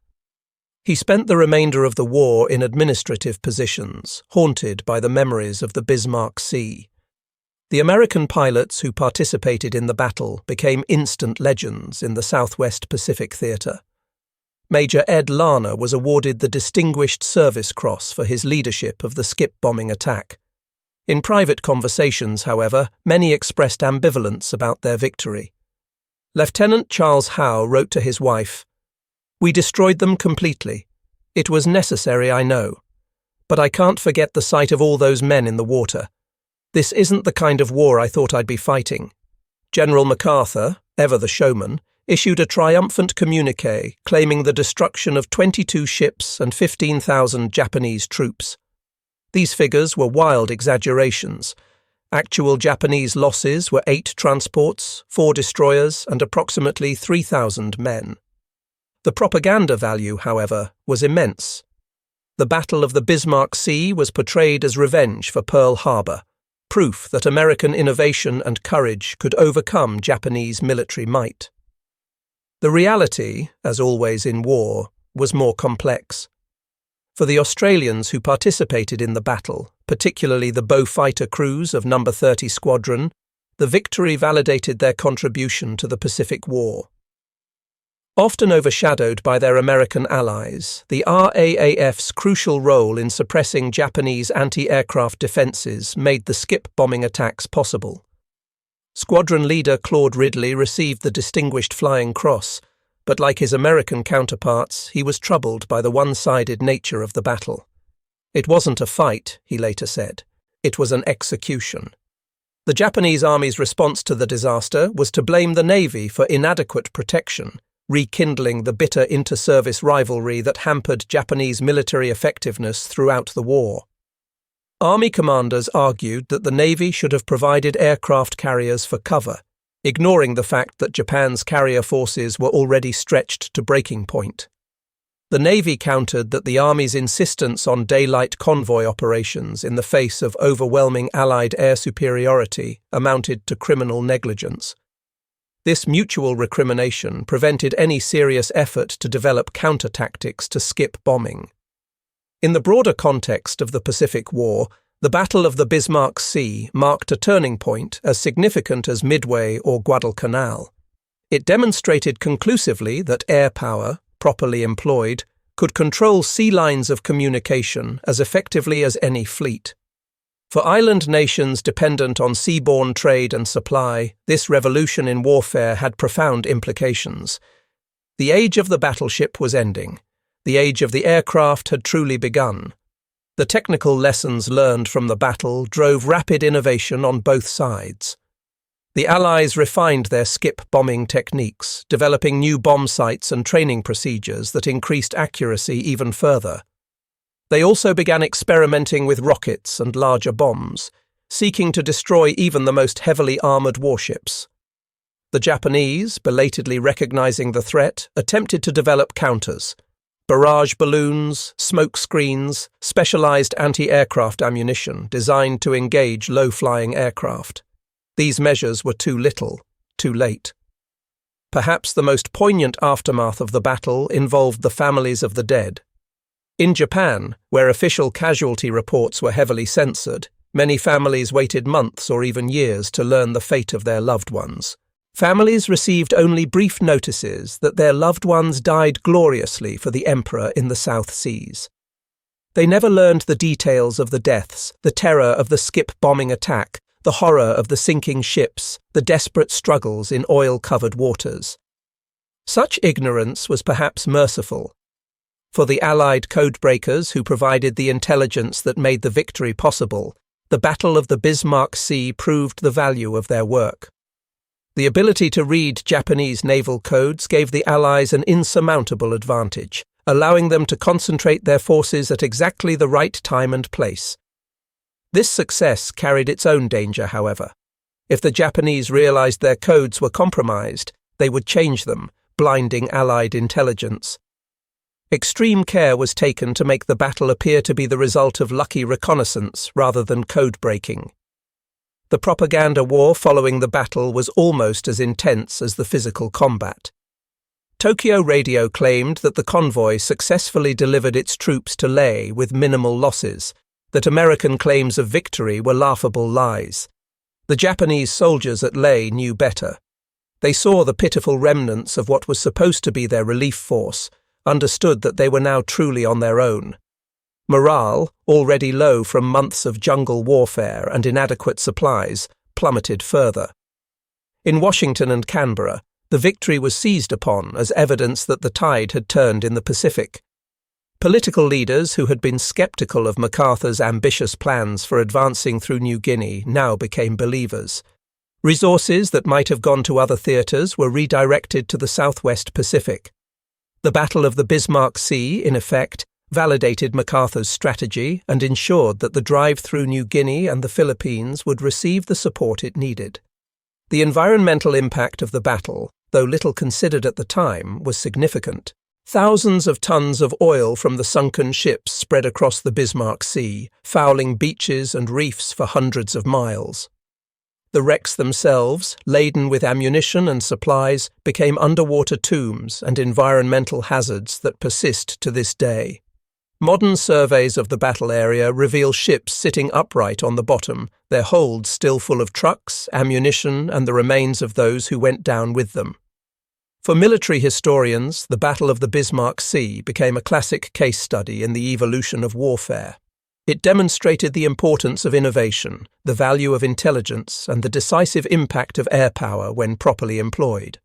He spent the remainder of the war in administrative positions, haunted by the memories of the Bismarck Sea. The American pilots who participated in the battle became instant legends in the Southwest Pacific Theater. Major Ed Larner was awarded the Distinguished Service Cross for his leadership of the skip bombing attack. In private conversations, however, many expressed ambivalence about their victory. Lieutenant Charles Howe wrote to his wife, "We destroyed them completely. It was necessary, I know. But I can't forget the sight of all those men in the water. This isn't the kind of war I thought I'd be fighting." General MacArthur, ever the showman, issued a triumphant communiqué claiming the destruction of 22 ships and 15,000 Japanese troops. These figures were wild exaggerations, Actual Japanese losses were 8 transports, 4 destroyers, and approximately 3,000 men. The propaganda value, however, was immense. The Battle of the Bismarck Sea was portrayed as revenge for Pearl Harbor, proof that American innovation and courage could overcome Japanese military might. The reality, as always in war, was more complex. For the Australians who participated in the battle, particularly the Bow fighter crews of No. 30 Squadron, the victory validated their contribution to the Pacific War. Often overshadowed by their American allies, the RAAF's crucial role in suppressing Japanese anti-aircraft defences made the skip bombing attacks possible. Squadron leader Claude Ridley received the Distinguished Flying Cross, but like his American counterparts, he was troubled by the one-sided nature of the battle. It wasn't a fight, he later said. It was an execution. The Japanese Army's response to the disaster was to blame the Navy for inadequate protection, rekindling the bitter inter-service rivalry that hampered Japanese military effectiveness throughout the war. Army commanders argued that the Navy should have provided aircraft carriers for cover, ignoring the fact that Japan's carrier forces were already stretched to breaking point. The Navy countered that the Army's insistence on daylight convoy operations in the face of overwhelming Allied air superiority amounted to criminal negligence. This mutual recrimination prevented any serious effort to develop counter-tactics to skip bombing. In the broader context of the Pacific War, the Battle of the Bismarck Sea marked a turning point as significant as Midway or Guadalcanal. It demonstrated conclusively that air power, properly employed, could control sea lines of communication as effectively as any fleet. For island nations dependent on seaborne trade and supply, this revolution in warfare had profound implications. The age of the battleship was ending. The age of the aircraft had truly begun. The technical lessons learned from the battle drove rapid innovation on both sides. The Allies refined their skip bombing techniques, developing new bomb sites and training procedures that increased accuracy even further. They also began experimenting with rockets and larger bombs, seeking to destroy even the most heavily armoured warships. The Japanese, belatedly recognizing the threat, attempted to develop counters. Barrage balloons, smoke screens, specialized anti-aircraft ammunition designed to engage low-flying aircraft. These measures were too little, too late. Perhaps the most poignant aftermath of the battle involved the families of the dead. In Japan, where official casualty reports were heavily censored, many families waited months or even years to learn the fate of their loved ones. Families received only brief notices that their loved ones died gloriously for the Emperor in the South Seas. They never learned the details of the deaths, the terror of the skip bombing attack, the horror of the sinking ships, the desperate struggles in oil-covered waters. Such ignorance was perhaps merciful. For the Allied codebreakers who provided the intelligence that made the victory possible, the Battle of the Bismarck Sea proved the value of their work. The ability to read Japanese naval codes gave the Allies an insurmountable advantage, allowing them to concentrate their forces at exactly the right time and place. This success carried its own danger, however. If the Japanese realized their codes were compromised, they would change them, blinding Allied intelligence. Extreme care was taken to make the battle appear to be the result of lucky reconnaissance rather than code-breaking. The propaganda war following the battle was almost as intense as the physical combat. Tokyo Radio claimed that the convoy successfully delivered its troops to Leh with minimal losses, that American claims of victory were laughable lies. The Japanese soldiers at Leh knew better. They saw the pitiful remnants of what was supposed to be their relief force, understood that they were now truly on their own. Morale, already low from months of jungle warfare and inadequate supplies, plummeted further. In Washington and Canberra, the victory was seized upon as evidence that the tide had turned in the Pacific. Political leaders who had been skeptical of MacArthur's ambitious plans for advancing through New Guinea now became believers. Resources that might have gone to other theatres were redirected to the Southwest Pacific. The Battle of the Bismarck Sea, in effect, validated MacArthur's strategy and ensured that the drive through New Guinea and the Philippines would receive the support it needed. The environmental impact of the battle, though little considered at the time, was significant. Thousands of tons of oil from the sunken ships spread across the Bismarck Sea, fouling beaches and reefs for hundreds of miles. The wrecks themselves, laden with ammunition and supplies, became underwater tombs and environmental hazards that persist to this day. Modern surveys of the battle area reveal ships sitting upright on the bottom, their holds still full of trucks, ammunition, and the remains of those who went down with them. For military historians, the Battle of the Bismarck Sea became a classic case study in the evolution of warfare. It demonstrated the importance of innovation, the value of intelligence, and the decisive impact of air power when properly employed.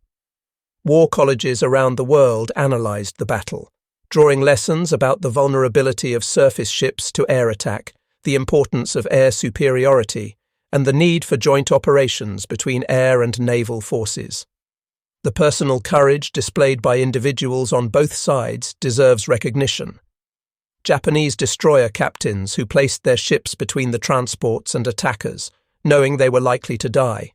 War colleges around the world analysed the battle, drawing lessons about the vulnerability of surface ships to air attack, the importance of air superiority, and the need for joint operations between air and naval forces. The personal courage displayed by individuals on both sides deserves recognition. Japanese destroyer captains who placed their ships between the transports and attackers, knowing they were likely to die.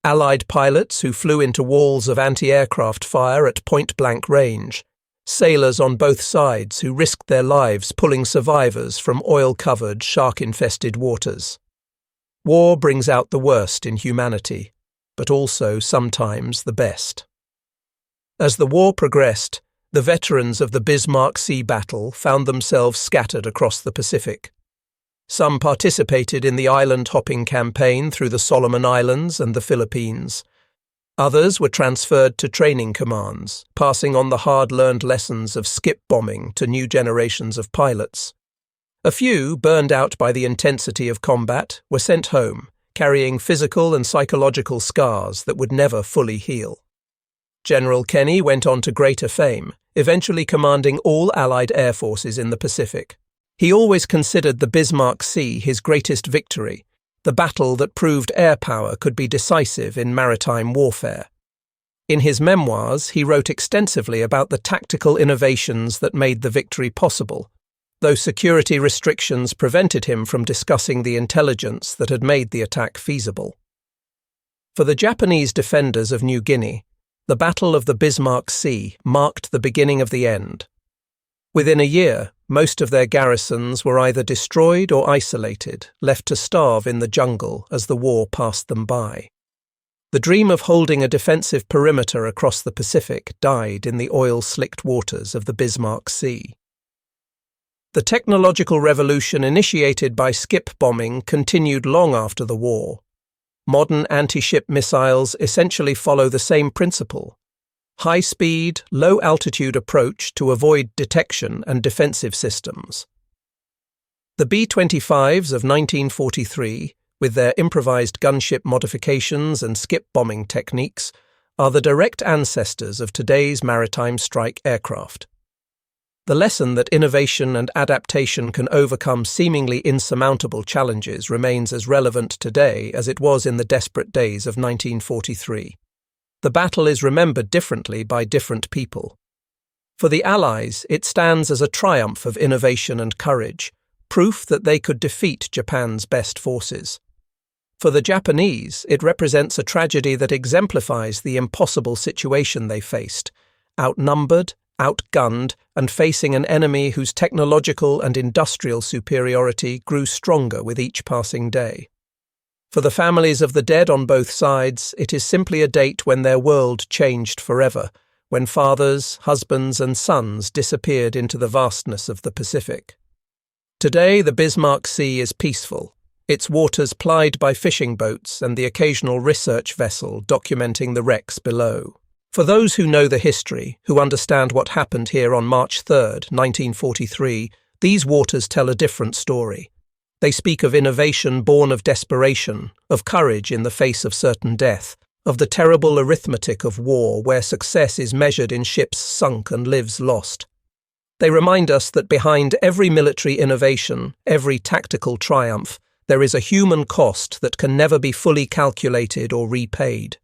Allied pilots who flew into walls of anti-aircraft fire at point-blank range. Sailors on both sides who risked their lives pulling survivors from oil-covered, shark-infested waters. War brings out the worst in humanity, but also sometimes the best. As the war progressed, the veterans of the Bismarck Sea battle found themselves scattered across the Pacific. Some participated in the island-hopping campaign through the Solomon Islands and the Philippines. Others were transferred to training commands, passing on the hard-learned lessons of skip bombing to new generations of pilots. A few, burned out by the intensity of combat, were sent home, carrying physical and psychological scars that would never fully heal. General Kenny went on to greater fame, eventually commanding all Allied air forces in the Pacific. He always considered the Bismarck Sea his greatest victory, the battle that proved air power could be decisive in maritime warfare. In his memoirs, he wrote extensively about the tactical innovations that made the victory possible, though security restrictions prevented him from discussing the intelligence that had made the attack feasible. For the Japanese defenders of New Guinea, the Battle of the Bismarck Sea marked the beginning of the end. Within a year, most of their garrisons were either destroyed or isolated, left to starve in the jungle as the war passed them by. The dream of holding a defensive perimeter across the Pacific died in the oil-slicked waters of the Bismarck Sea. The technological revolution initiated by skip bombing continued long after the war. Modern anti-ship missiles essentially follow the same principle: high-speed, low-altitude approach to avoid detection and defensive systems. The B-25s of 1943, with their improvised gunship modifications and skip bombing techniques, are the direct ancestors of today's maritime strike aircraft. The lesson that innovation and adaptation can overcome seemingly insurmountable challenges remains as relevant today as it was in the desperate days of 1943. The battle is remembered differently by different people. For the Allies, it stands as a triumph of innovation and courage, proof that they could defeat Japan's best forces. For the Japanese, it represents a tragedy that exemplifies the impossible situation they faced: outnumbered, outgunned, and facing an enemy whose technological and industrial superiority grew stronger with each passing day. For the families of the dead on both sides, it is simply a date when their world changed forever, when fathers, husbands, and sons disappeared into the vastness of the Pacific. Today, the Bismarck Sea is peaceful, its waters plied by fishing boats and the occasional research vessel documenting the wrecks below. For those who know the history, who understand what happened here on March 3, 1943, these waters tell a different story. They speak of innovation born of desperation, of courage in the face of certain death, of the terrible arithmetic of war where success is measured in ships sunk and lives lost. They remind us that behind every military innovation, every tactical triumph, there is a human cost that can never be fully calculated or repaid.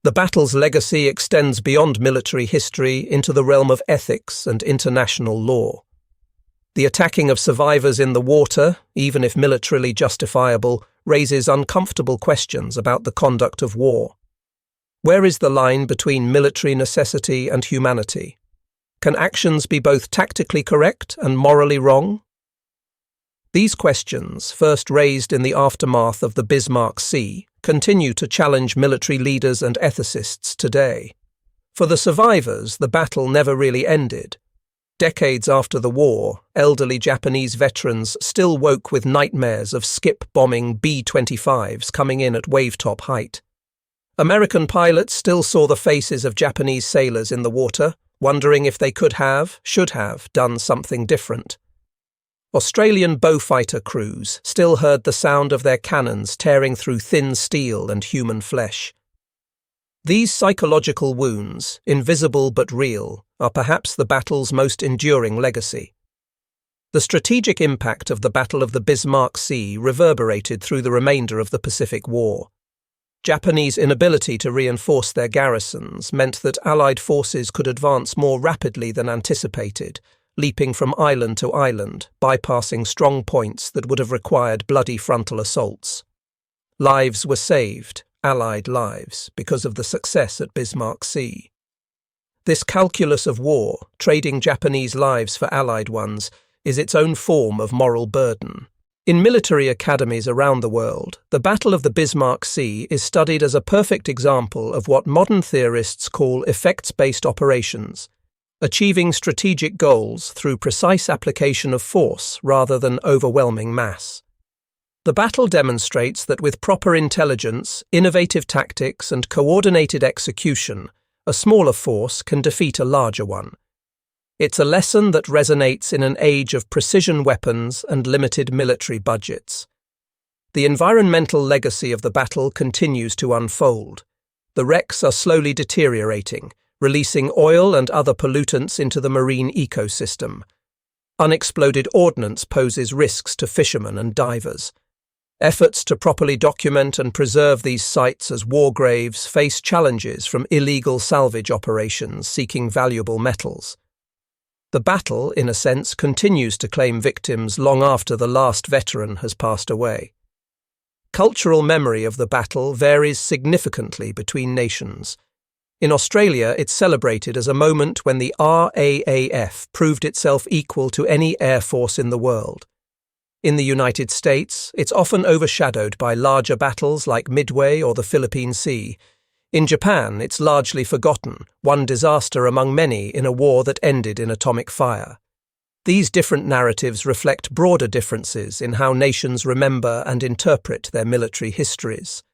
The battle's legacy extends beyond military history into the realm of ethics and international law. The attacking of survivors in the water, even if militarily justifiable, raises uncomfortable questions about the conduct of war. Where is the line between military necessity and humanity? Can actions be both tactically correct and morally wrong? These questions, first raised in the aftermath of the Bismarck Sea, continue to challenge military leaders and ethicists today. For the survivors, the battle never really ended. Decades after the war, elderly Japanese veterans still woke with nightmares of skip-bombing B-25s coming in at wave-top height. American pilots still saw the faces of Japanese sailors in the water, wondering if they should have, done something different. Australian Beaufighter crews still heard the sound of their cannons tearing through thin steel and human flesh. These psychological wounds, invisible but real, are perhaps the battle's most enduring legacy. The strategic impact of the Battle of the Bismarck Sea reverberated through the remainder of the Pacific War. Japanese inability to reinforce their garrisons meant that Allied forces could advance more rapidly than anticipated, leaping from island to island, bypassing strong points that would have required bloody frontal assaults. Lives were saved, Allied lives, because of the success at Bismarck Sea. This calculus of war, trading Japanese lives for Allied ones, is its own form of moral burden. In military academies around the world, the Battle of the Bismarck Sea is studied as a perfect example of what modern theorists call effects-based operations, achieving strategic goals through precise application of force rather than overwhelming mass. The battle demonstrates that with proper intelligence, innovative tactics, and coordinated execution, a smaller force can defeat a larger one. It's a lesson that resonates in an age of precision weapons and limited military budgets. The environmental legacy of the battle continues to unfold. The wrecks are slowly deteriorating, releasing oil and other pollutants into the marine ecosystem. Unexploded ordnance poses risks to fishermen and divers. Efforts to properly document and preserve these sites as war graves face challenges from illegal salvage operations seeking valuable metals. The battle, in a sense, continues to claim victims long after the last veteran has passed away. Cultural memory of the battle varies significantly between nations. In Australia, it's celebrated as a moment when the RAAF proved itself equal to any air force in the world. In the United States, it's often overshadowed by larger battles like Midway or the Philippine Sea. In Japan, it's largely forgotten, one disaster among many in a war that ended in atomic fire. These different narratives reflect broader differences in how nations remember and interpret their military histories.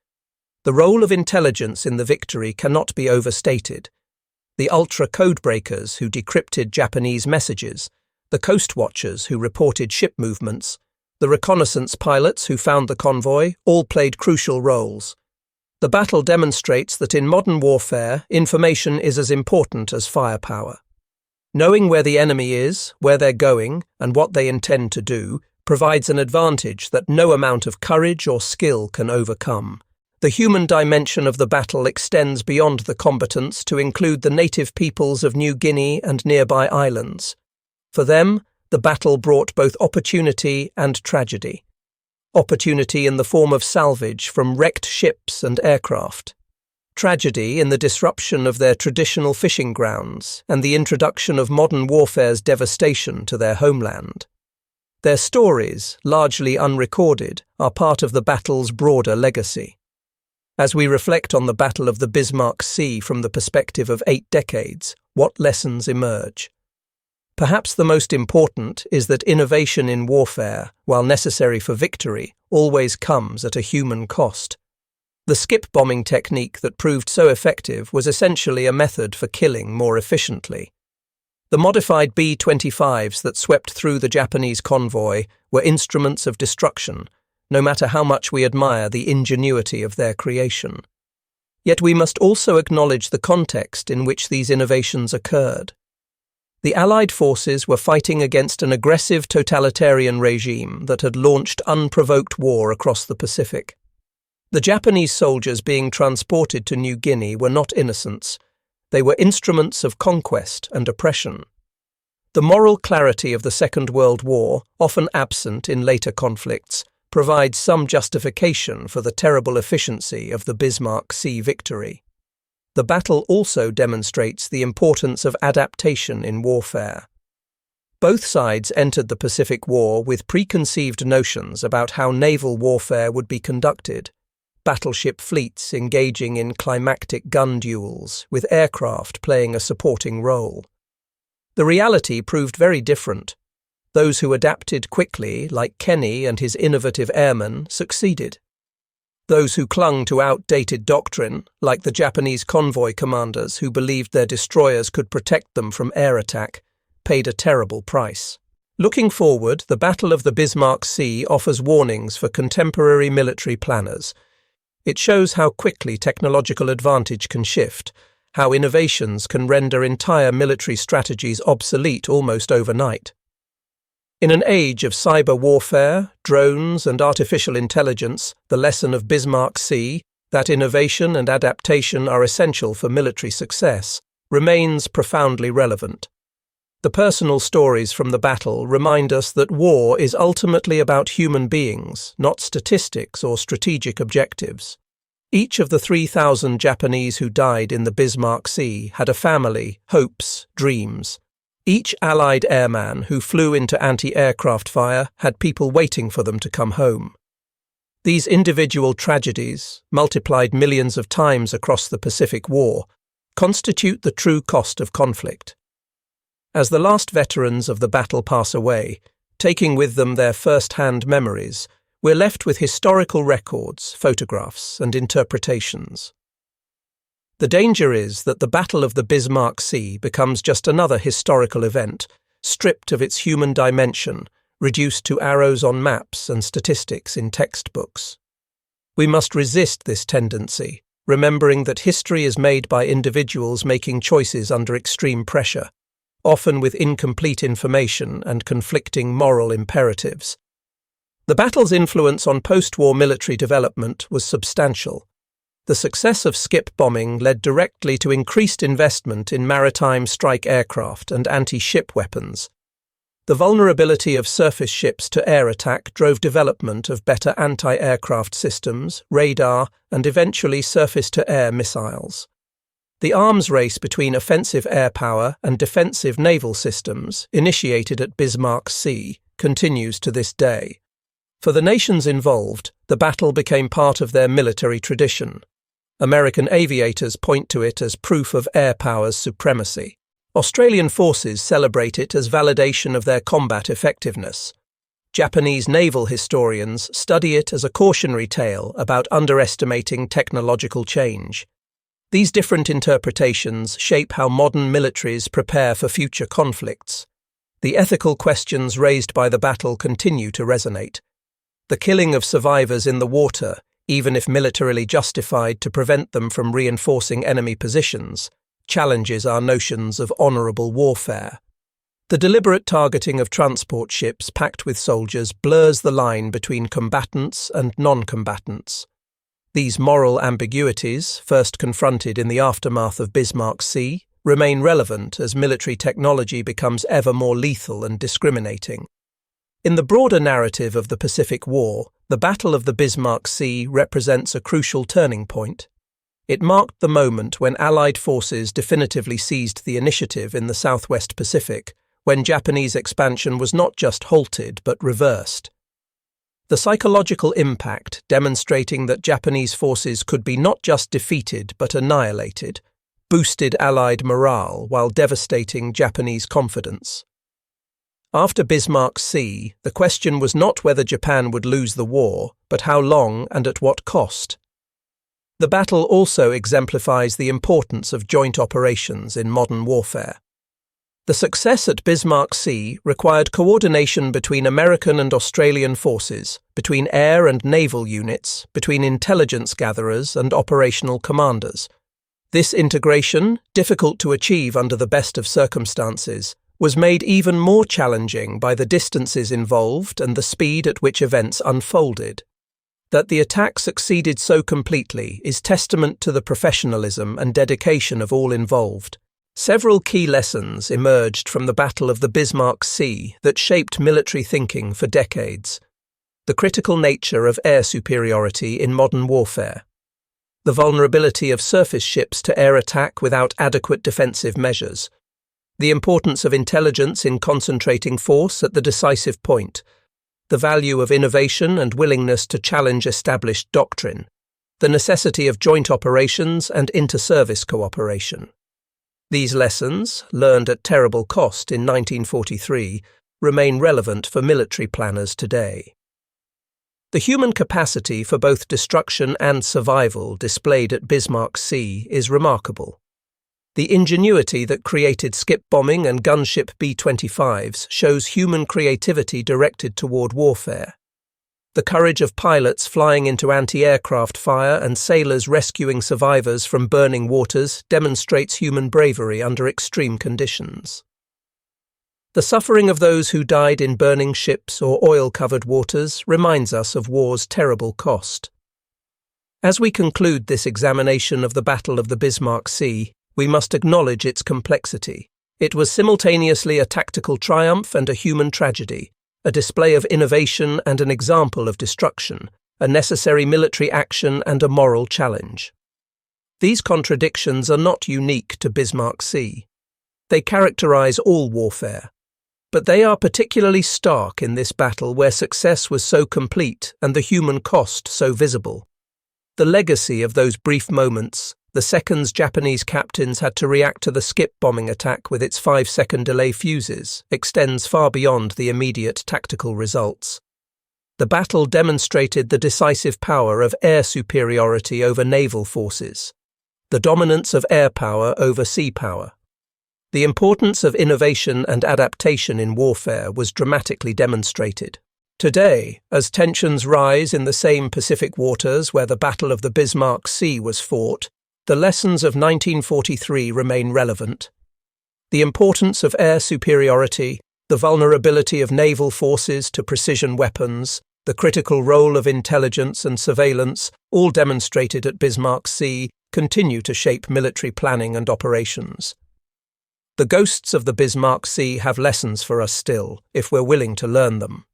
The role of intelligence in the victory cannot be overstated. The ultra-codebreakers who decrypted Japanese messages, the coast watchers who reported ship movements, the reconnaissance pilots who found the convoy all played crucial roles. The battle demonstrates that in modern warfare, information is as important as firepower. Knowing where the enemy is, where they're going, and what they intend to do provides an advantage that no amount of courage or skill can overcome. The human dimension of the battle extends beyond the combatants to include the native peoples of New Guinea and nearby islands. For them, the battle brought both opportunity and tragedy. Opportunity in the form of salvage from wrecked ships and aircraft. Tragedy in the disruption of their traditional fishing grounds and the introduction of modern warfare's devastation to their homeland. Their stories, largely unrecorded, are part of the battle's broader legacy. As we reflect on the Battle of the Bismarck Sea from the perspective of 8 decades, what lessons emerge? Perhaps the most important is that innovation in warfare, while necessary for victory, always comes at a human cost. The skip bombing technique that proved so effective was essentially a method for killing more efficiently. The modified B-25s that swept through the Japanese convoy were instruments of destruction, no matter how much we admire the ingenuity of their creation. Yet we must also acknowledge the context in which these innovations occurred. The Allied forces were fighting against an aggressive totalitarian regime that had launched unprovoked war across the Pacific. The Japanese soldiers being transported to New Guinea were not innocents. They were instruments of conquest and oppression. The moral clarity of the Second World War, often absent in later conflicts, provides some justification for the terrible efficiency of the Bismarck Sea victory. The battle also demonstrates the importance of adaptation in warfare. Both sides entered the Pacific War with preconceived notions about how naval warfare would be conducted, battleship fleets engaging in climactic gun duels, with aircraft playing a supporting role. The reality proved very different. Those who adapted quickly, like Kenny and his innovative airmen, succeeded. Those who clung to outdated doctrine, like the Japanese convoy commanders who believed their destroyers could protect them from air attack, paid a terrible price. Looking forward, the Battle of the Bismarck Sea offers warnings for contemporary military planners. It shows how quickly technological advantage can shift, how innovations can render entire military strategies obsolete almost overnight. In an age of cyber warfare, drones, and artificial intelligence, the lesson of Bismarck Sea, that innovation and adaptation are essential for military success, remains profoundly relevant. The personal stories from the battle remind us that war is ultimately about human beings, not statistics or strategic objectives. Each of the 3,000 Japanese who died in the Bismarck Sea had a family, hopes, dreams. Each Allied airman who flew into anti-aircraft fire had people waiting for them to come home. These individual tragedies, multiplied millions of times across the Pacific War, constitute the true cost of conflict. As the last veterans of the battle pass away, taking with them their first-hand memories, we're left with historical records, photographs, and interpretations. The danger is that the Battle of the Bismarck Sea becomes just another historical event, stripped of its human dimension, reduced to arrows on maps and statistics in textbooks. We must resist this tendency, remembering that history is made by individuals making choices under extreme pressure, often with incomplete information and conflicting moral imperatives. The battle's influence on post-war military development was substantial. The success of skip bombing led directly to increased investment in maritime strike aircraft and anti-ship weapons. The vulnerability of surface ships to air attack drove development of better anti-aircraft systems, radar, and eventually surface-to-air missiles. The arms race between offensive air power and defensive naval systems, initiated at Bismarck Sea, continues to this day. For the nations involved, the battle became part of their military tradition. American aviators point to it as proof of air power's supremacy. Australian forces celebrate it as validation of their combat effectiveness. Japanese naval historians study it as a cautionary tale about underestimating technological change. These different interpretations shape how modern militaries prepare for future conflicts. The ethical questions raised by the battle continue to resonate. The killing of survivors in the water, even if militarily justified to prevent them from reinforcing enemy positions, challenges our notions of honourable warfare. The deliberate targeting of transport ships packed with soldiers blurs the line between combatants and non-combatants. These moral ambiguities, first confronted in the aftermath of Bismarck Sea, remain relevant as military technology becomes ever more lethal and discriminating. In the broader narrative of the Pacific War, the Battle of the Bismarck Sea represents a crucial turning point. It marked the moment when Allied forces definitively seized the initiative in the Southwest Pacific, when Japanese expansion was not just halted but reversed. The psychological impact, demonstrating that Japanese forces could be not just defeated but annihilated, boosted Allied morale while devastating Japanese confidence. After Bismarck Sea, the question was not whether Japan would lose the war, but how long and at what cost. The battle also exemplifies the importance of joint operations in modern warfare. The success at Bismarck Sea required coordination between American and Australian forces, between air and naval units, between intelligence gatherers and operational commanders. This integration, difficult to achieve under the best of circumstances, was made even more challenging by the distances involved and the speed at which events unfolded. That the attack succeeded so completely is testament to the professionalism and dedication of all involved. Several key lessons emerged from the Battle of the Bismarck Sea that shaped military thinking for decades. The critical nature of air superiority in modern warfare. The vulnerability of surface ships to air attack without adequate defensive measures. The importance of intelligence in concentrating force at the decisive point. The value of innovation and willingness to challenge established doctrine. The necessity of joint operations and inter-service cooperation. These lessons, learned at terrible cost in 1943, remain relevant for military planners today. The human capacity for both destruction and survival displayed at Bismarck Sea is remarkable. The ingenuity that created skip bombing and gunship B-25s shows human creativity directed toward warfare. The courage of pilots flying into anti-aircraft fire and sailors rescuing survivors from burning waters demonstrates human bravery under extreme conditions. The suffering of those who died in burning ships or oil-covered waters reminds us of war's terrible cost. As we conclude this examination of the Battle of the Bismarck Sea, we must acknowledge its complexity. It was simultaneously a tactical triumph and a human tragedy, a display of innovation and an example of destruction, a necessary military action and a moral challenge. These contradictions are not unique to Bismarck Sea. They characterize all warfare. But they are particularly stark in this battle where success was so complete and the human cost so visible. The legacy of those brief moments, the seconds Japanese captains had to react to the skip bombing attack with its 5-second delay fuses, extends far beyond the immediate tactical results. The battle demonstrated the decisive power of air superiority over naval forces, the dominance of air power over sea power. The importance of innovation and adaptation in warfare was dramatically demonstrated. Today, as tensions rise in the same Pacific waters where the Battle of the Bismarck Sea was fought, the lessons of 1943 remain relevant. The importance of air superiority, the vulnerability of naval forces to precision weapons, the critical role of intelligence and surveillance, all demonstrated at Bismarck Sea, continue to shape military planning and operations. The ghosts of the Bismarck Sea have lessons for us still, if we're willing to learn them.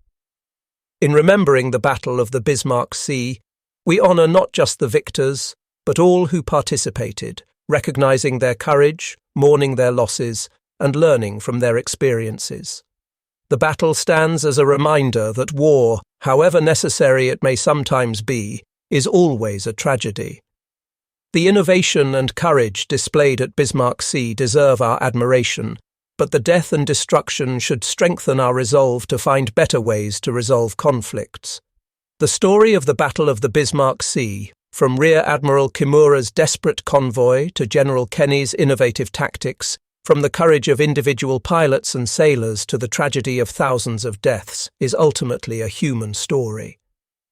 In remembering the Battle of the Bismarck Sea, we honour not just the victors, but all who participated, recognizing their courage, mourning their losses, and learning from their experiences. The battle stands as a reminder that war, however necessary it may sometimes be, is always a tragedy. The innovation and courage displayed at Bismarck Sea deserve our admiration, but the death and destruction should strengthen our resolve to find better ways to resolve conflicts. The story of the Battle of the Bismarck Sea, from Rear Admiral Kimura's desperate convoy to General Kenny's innovative tactics, from the courage of individual pilots and sailors to the tragedy of thousands of deaths, is ultimately a human story.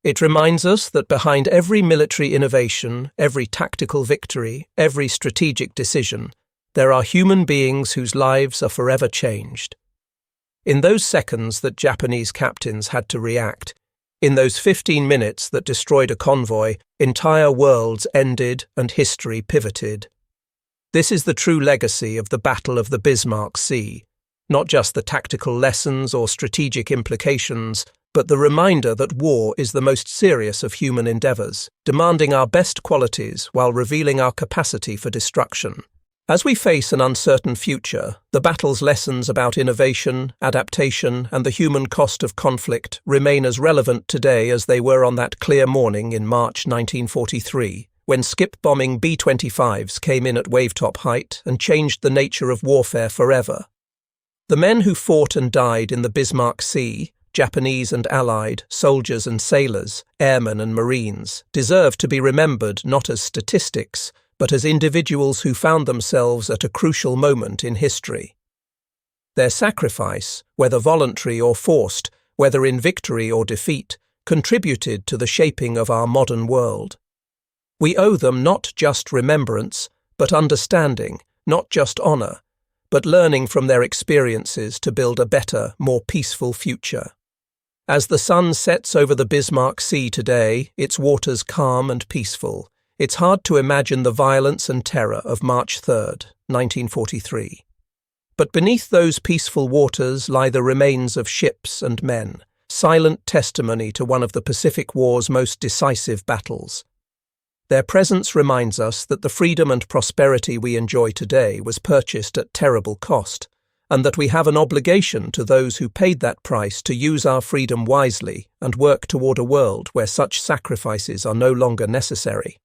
It reminds us that behind every military innovation, every tactical victory, every strategic decision, there are human beings whose lives are forever changed. In those seconds that Japanese captains had to react, in those 15 minutes that destroyed a convoy, entire worlds ended and history pivoted. This is the true legacy of the Battle of the Bismarck Sea, not just the tactical lessons or strategic implications, but the reminder that war is the most serious of human endeavours, demanding our best qualities while revealing our capacity for destruction. As we face an uncertain future, the battle's lessons about innovation, adaptation, and the human cost of conflict remain as relevant today as they were on that clear morning in March 1943, when skip-bombing B-25s came in at wavetop height and changed the nature of warfare forever. The men who fought and died in the Bismarck Sea, Japanese and Allied, soldiers and sailors, airmen and Marines, deserve to be remembered not as statistics, but as individuals who found themselves at a crucial moment in history. Their sacrifice, whether voluntary or forced, whether in victory or defeat, contributed to the shaping of our modern world. We owe them not just remembrance, but understanding, not just honour, but learning from their experiences to build a better, more peaceful future. As the sun sets over the Bismarck Sea today, its waters calm and peaceful, It's hard to imagine the violence and terror of March 3rd, 1943. But beneath those peaceful waters lie the remains of ships and men, silent testimony to one of the Pacific War's most decisive battles. Their presence reminds us that the freedom and prosperity we enjoy today was purchased at terrible cost, and that we have an obligation to those who paid that price to use our freedom wisely and work toward a world where such sacrifices are no longer necessary.